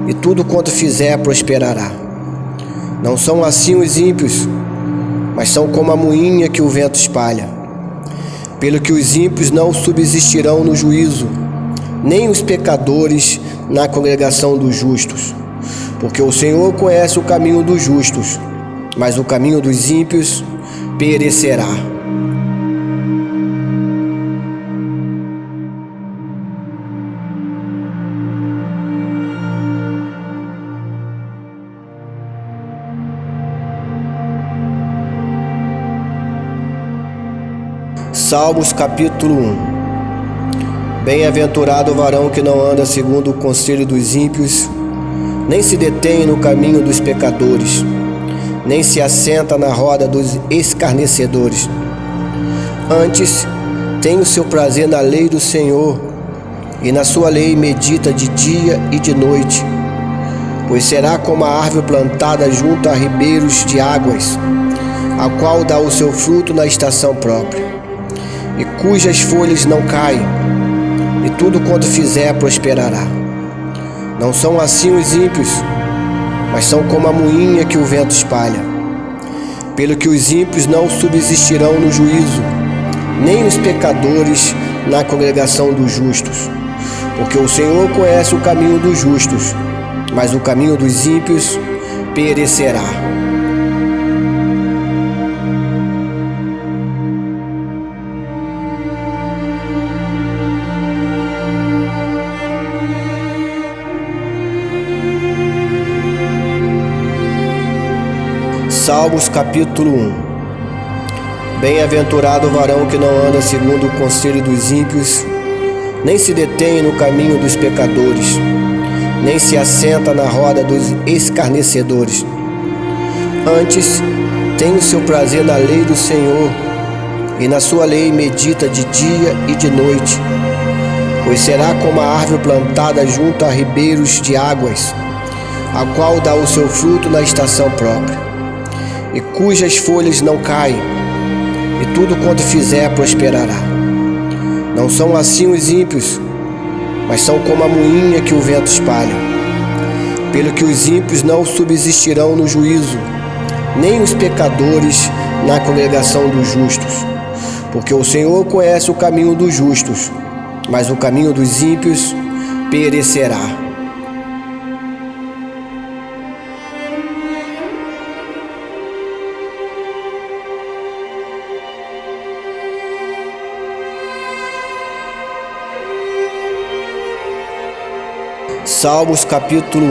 e tudo quanto fizer prosperará. Não são assim os ímpios, mas são como a moinha que o vento espalha. Pelo que os ímpios não subsistirão no juízo, nem os pecadores na congregação dos justos. Porque o Senhor conhece o caminho dos justos, mas o caminho dos ímpios perecerá. Salmos capítulo 1. Bem-aventurado o varão que não anda segundo o conselho dos ímpios, nem se detém no caminho dos pecadores, nem se assenta na roda dos escarnecedores. Antes, tem o seu prazer na lei do Senhor, e na sua lei medita de dia e de noite. Pois será como a árvore plantada junto a ribeiros de águas, a qual dá o seu fruto na estação própria, e cujas folhas não caem, e tudo quanto fizer prosperará. Não são assim os ímpios, mas são como a moinha que o vento espalha. Pelo que os ímpios não subsistirão no juízo, nem os pecadores na congregação dos justos. Porque o Senhor conhece o caminho dos justos, mas o caminho dos ímpios perecerá. Salmos capítulo 1. Bem-aventurado o varão que não anda segundo o conselho dos ímpios, nem se detém no caminho dos pecadores, nem se assenta na roda dos escarnecedores. Antes, tem o seu prazer na lei do Senhor, e na sua lei medita de dia e de noite. Pois será como a árvore plantada junto a ribeiros de águas, a qual dá o seu fruto na estação própria, e cujas folhas não caem, e tudo quanto fizer prosperará. Não são assim os ímpios, mas são como a moinha que o vento espalha. Pelo que os ímpios não subsistirão no juízo, nem os pecadores na congregação dos justos. Porque o Senhor conhece o caminho dos justos, mas o caminho dos ímpios perecerá. Salmos capítulo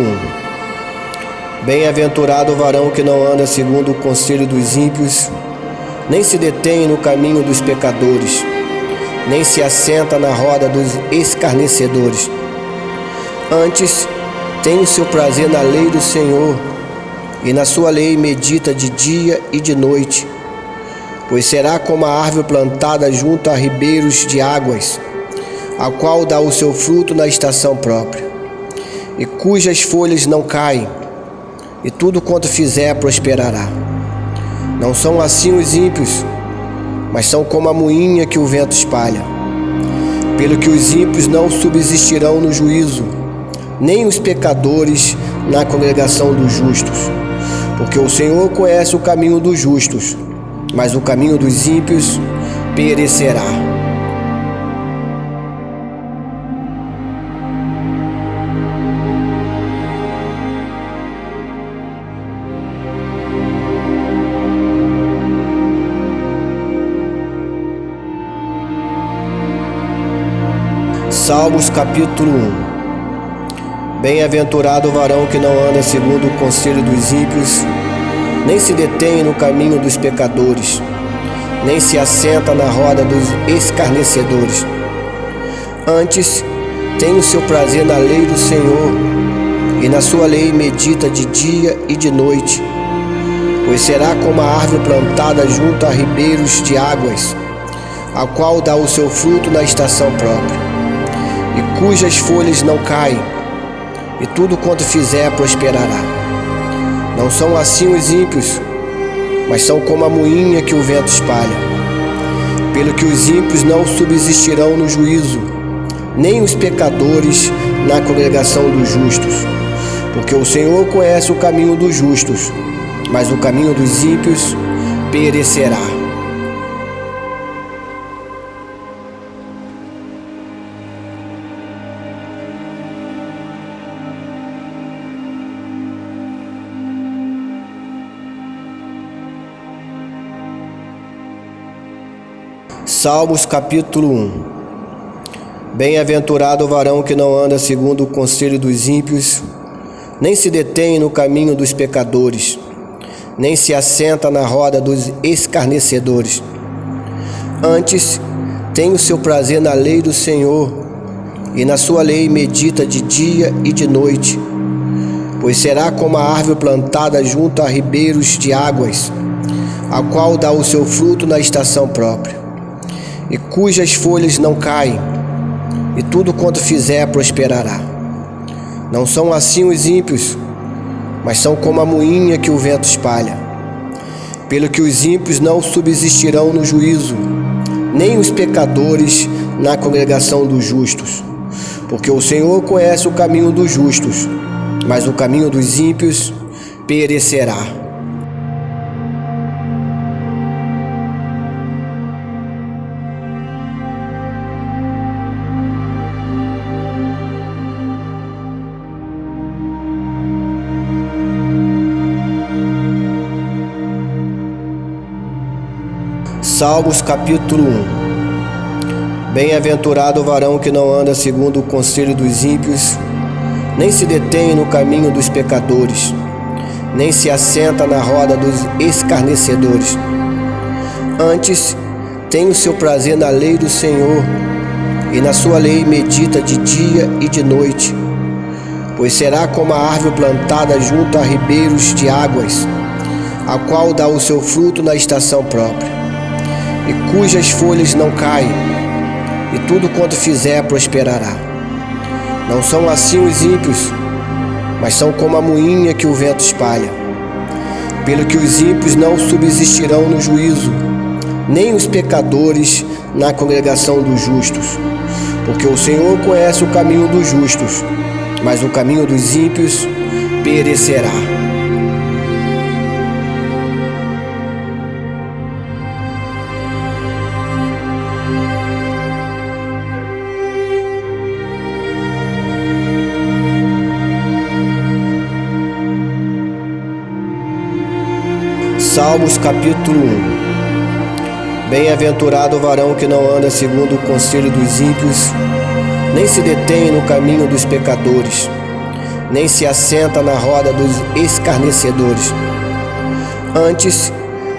1. Bem-aventurado o varão que não anda segundo o conselho dos ímpios, nem se detém no caminho dos pecadores, nem se assenta na roda dos escarnecedores. Antes, tem o seu prazer na lei do Senhor, e na sua lei medita de dia e de noite. Pois será como a árvore plantada junto a ribeiros de águas, a qual dá o seu fruto na estação própria, e cujas folhas não caem, e tudo quanto fizer prosperará. Não são assim os ímpios, mas são como a moinha que o vento espalha. Pelo que os ímpios não subsistirão no juízo, nem os pecadores na congregação dos justos. Porque o Senhor conhece o caminho dos justos, mas o caminho dos ímpios perecerá. Salmos capítulo 1. Bem-aventurado o varão que não anda segundo o conselho dos ímpios, nem se detém no caminho dos pecadores, nem se assenta na roda dos escarnecedores. Antes, tem o seu prazer na lei do Senhor, e na sua lei medita de dia e de noite. Pois será como a árvore plantada junto a ribeiros de águas, a qual dá o seu fruto na estação própria, e cujas folhas não caem, e tudo quanto fizer prosperará. Não são assim os ímpios, mas são como a moinha que o vento espalha. Pelo que os ímpios não subsistirão no juízo, nem os pecadores na congregação dos justos. Porque o Senhor conhece o caminho dos justos, mas o caminho dos ímpios perecerá. Salmos capítulo 1. Bem-aventurado o varão que não anda segundo o conselho dos ímpios, nem se detém no caminho dos pecadores, nem se assenta na roda dos escarnecedores. Antes, tem o seu prazer na lei do Senhor, e na sua lei medita de dia e de noite. Pois será como a árvore plantada junto a ribeiros de águas, a qual dá o seu fruto na estação própria, e cujas folhas não caem, e tudo quanto fizer prosperará. Não são assim os ímpios, mas são como a moinha que o vento espalha. Pelo que os ímpios não subsistirão no juízo, nem os pecadores na congregação dos justos. Porque o Senhor conhece o caminho dos justos, mas o caminho dos ímpios perecerá. Salmos capítulo 1. Bem-aventurado o varão que não anda segundo o conselho dos ímpios, nem se detém no caminho dos pecadores, nem se assenta na roda dos escarnecedores. Antes, tem o seu prazer na lei do Senhor, e na sua lei medita de dia e de noite. Pois será como a árvore plantada junto a ribeiros de águas, a qual dá o seu fruto na estação própria, e cujas folhas não caem, e tudo quanto fizer prosperará. Não são assim os ímpios, mas são como a moinha que o vento espalha. Pelo que os ímpios não subsistirão no juízo, nem os pecadores na congregação dos justos. Porque o Senhor conhece o caminho dos justos, mas o caminho dos ímpios perecerá. Salmos capítulo 1. Bem-aventurado o varão que não anda segundo o conselho dos ímpios, nem se detém no caminho dos pecadores, nem se assenta na roda dos escarnecedores. Antes,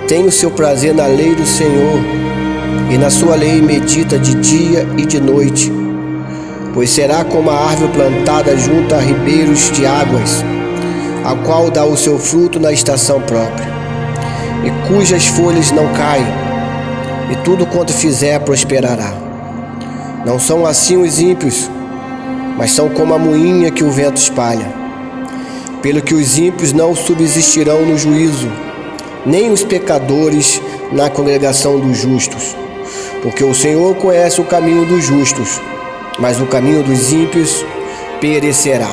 tem o seu prazer na lei do Senhor, e na sua lei medita de dia e de noite. Pois será como a árvore plantada junto a ribeiros de águas, a qual dá o seu fruto na estação própria, e cujas folhas não caem, e tudo quanto fizer prosperará. Não são assim os ímpios, mas são como a moinha que o vento espalha. Pelo que os ímpios não subsistirão no juízo, nem os pecadores na congregação dos justos. Porque o Senhor conhece o caminho dos justos, mas o caminho dos ímpios perecerá.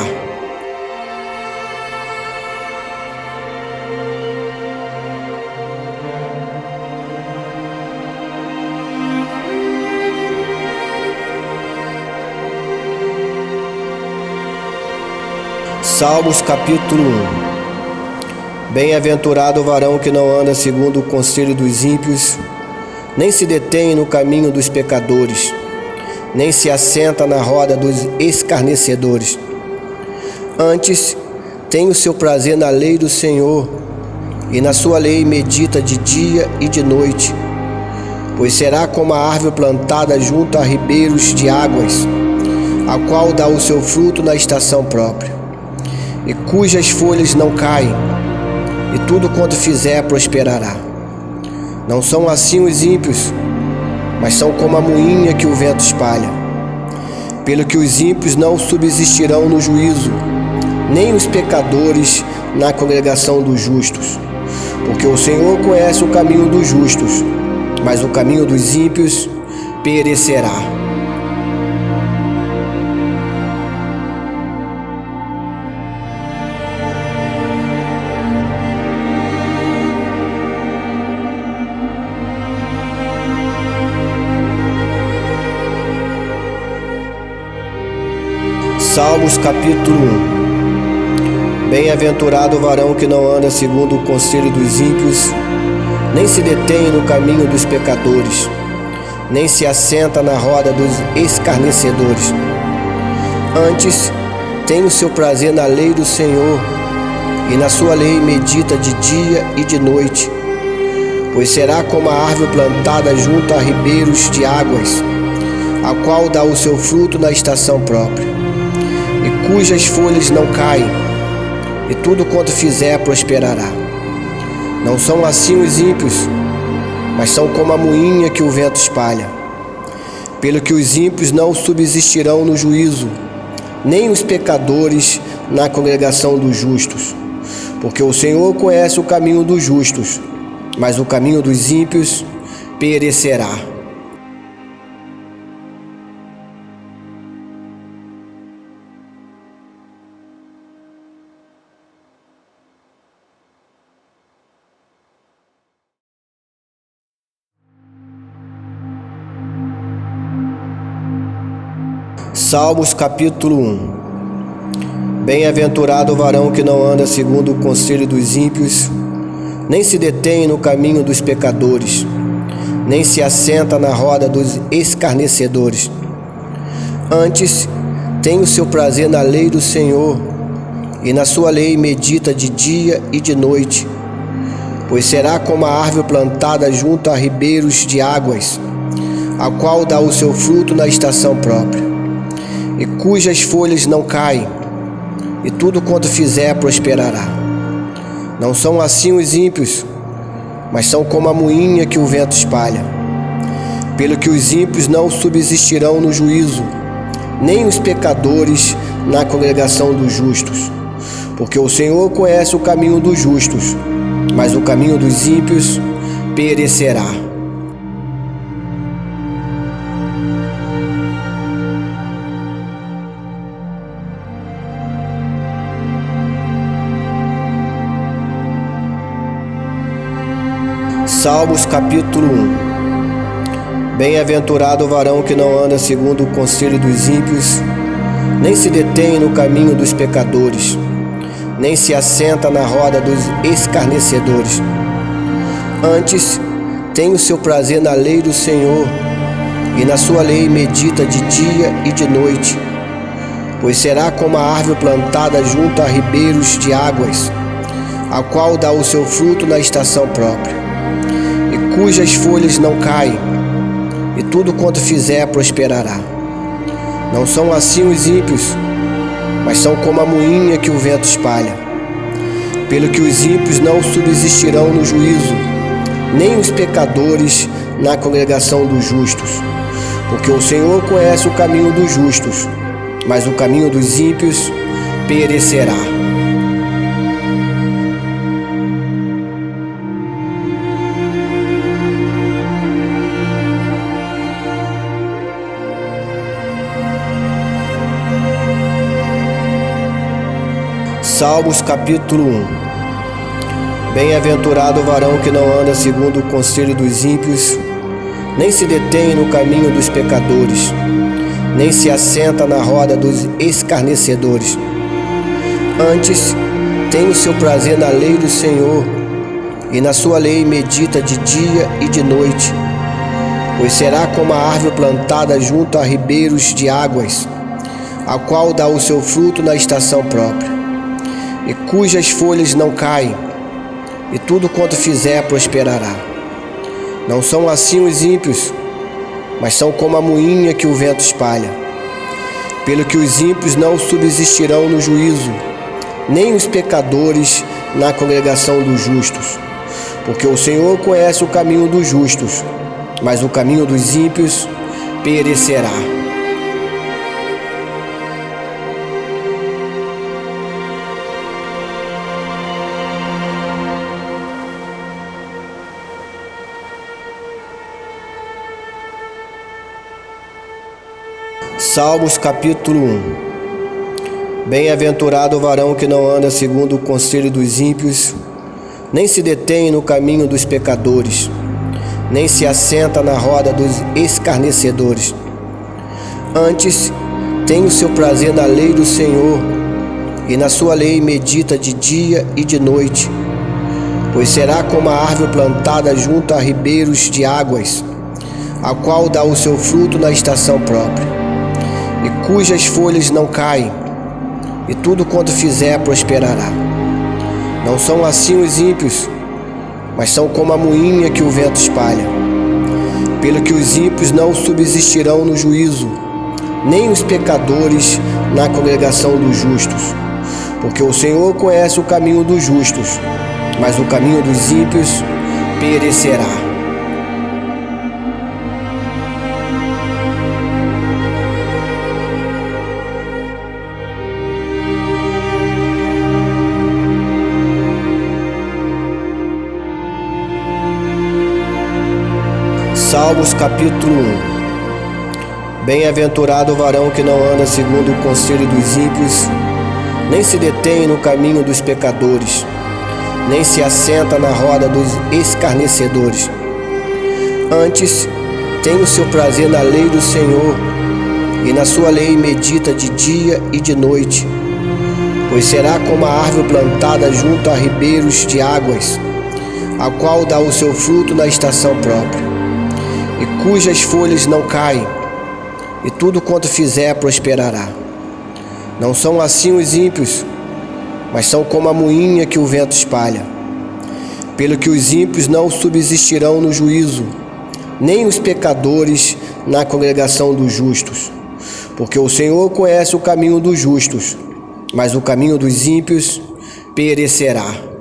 Salmos capítulo 1. Bem-aventurado o varão que não anda segundo o conselho dos ímpios, nem se detém no caminho dos pecadores, nem se assenta na roda dos escarnecedores. Antes, tem o seu prazer na lei do Senhor, e na sua lei medita de dia e de noite. Pois será como a árvore plantada junto a ribeiros de águas, a qual dá o seu fruto na estação própria, e cujas folhas não caem, e tudo quanto fizer prosperará. Não são assim os ímpios, mas são como a moinha que o vento espalha. Pelo que os ímpios não subsistirão no juízo, nem os pecadores na congregação dos justos. Porque o Senhor conhece o caminho dos justos, mas o caminho dos ímpios perecerá. Salmos capítulo 1. Bem-aventurado o varão que não anda segundo o conselho dos ímpios, nem se detém no caminho dos pecadores, nem se assenta na roda dos escarnecedores. Antes, tem o seu prazer na lei do Senhor, e na sua lei medita de dia e de noite. Pois será como a árvore plantada junto a ribeiros de águas, a qual dá o seu fruto na estação própria, e cujas folhas não caem, e tudo quanto fizer prosperará. Não são assim os ímpios, mas são como a moinha que o vento espalha. Pelo que os ímpios não subsistirão no juízo, nem os pecadores na congregação dos justos. Porque o Senhor conhece o caminho dos justos, mas o caminho dos ímpios perecerá. Salmos capítulo 1. Bem-aventurado o varão que não anda segundo o conselho dos ímpios, nem se detém no caminho dos pecadores, nem se assenta na roda dos escarnecedores. Antes, tem o seu prazer na lei do Senhor, e na sua lei medita de dia e de noite. Pois será como a árvore plantada junto a ribeiros de águas, a qual dá o seu fruto na estação própria, e cujas folhas não caem, e tudo quanto fizer prosperará. Não são assim os ímpios, mas são como a moinha que o vento espalha. Pelo que os ímpios não subsistirão no juízo, nem os pecadores na congregação dos justos. Porque o Senhor conhece o caminho dos justos, mas o caminho dos ímpios perecerá. Salmos capítulo 1. Bem-aventurado o varão que não anda segundo o conselho dos ímpios, nem se detém no caminho dos pecadores, nem se assenta na roda dos escarnecedores. Antes, tem o seu prazer na lei do Senhor, e na sua lei medita de dia e de noite. pois será como a árvore plantada junto a ribeiros de águas, a qual dá o seu fruto na estação própria, e cujas folhas não caem, e tudo quanto fizer prosperará. Não são assim os ímpios, mas são como a moinha que o vento espalha. Pelo que os ímpios não subsistirão no juízo, nem os pecadores na congregação dos justos. Porque o Senhor conhece o caminho dos justos, mas o caminho dos ímpios perecerá. Salmos capítulo 1. Bem-aventurado o varão que não anda segundo o conselho dos ímpios, nem se detém no caminho dos pecadores, nem se assenta na roda dos escarnecedores. Antes, tem o seu prazer na lei do Senhor, e na sua lei medita de dia e de noite. Pois será como a árvore plantada junto a ribeiros de águas, a qual dá o seu fruto na estação própria, e cujas folhas não caem, e tudo quanto fizer prosperará. Não são assim os ímpios, mas são como a moinha que o vento espalha. Pelo que os ímpios não subsistirão no juízo, nem os pecadores na congregação dos justos. Porque o Senhor conhece o caminho dos justos, mas o caminho dos ímpios perecerá. Salmos capítulo 1. Bem-aventurado o varão que não anda segundo o conselho dos ímpios, nem se detém no caminho dos pecadores, nem se assenta na roda dos escarnecedores. Antes, tem o seu prazer na lei do Senhor, e na sua lei medita de dia e de noite. Pois será como a árvore plantada junto a ribeiros de águas, a qual dá o seu fruto na estação própria, e cujas folhas não caem, e tudo quanto fizer prosperará. Não são assim os ímpios, mas são como a moinha que o vento espalha. Pelo que os ímpios não subsistirão no juízo, nem os pecadores na congregação dos justos. Porque o Senhor conhece o caminho dos justos, mas o caminho dos ímpios perecerá. Salmos capítulo 1. Bem-aventurado o varão que não anda segundo o conselho dos ímpios, nem se detém no caminho dos pecadores, nem se assenta na roda dos escarnecedores. Antes, tem o seu prazer na lei do Senhor, e na sua lei medita de dia e de noite. Pois será como a árvore plantada junto a ribeiros de águas, a qual dá o seu fruto na estação própria, e cujas folhas não caem, e tudo quanto fizer prosperará. Não são assim os ímpios, mas são como a moinha que o vento espalha. Pelo que os ímpios não subsistirão no juízo, nem os pecadores na congregação dos justos. Porque o Senhor conhece o caminho dos justos, mas o caminho dos ímpios perecerá.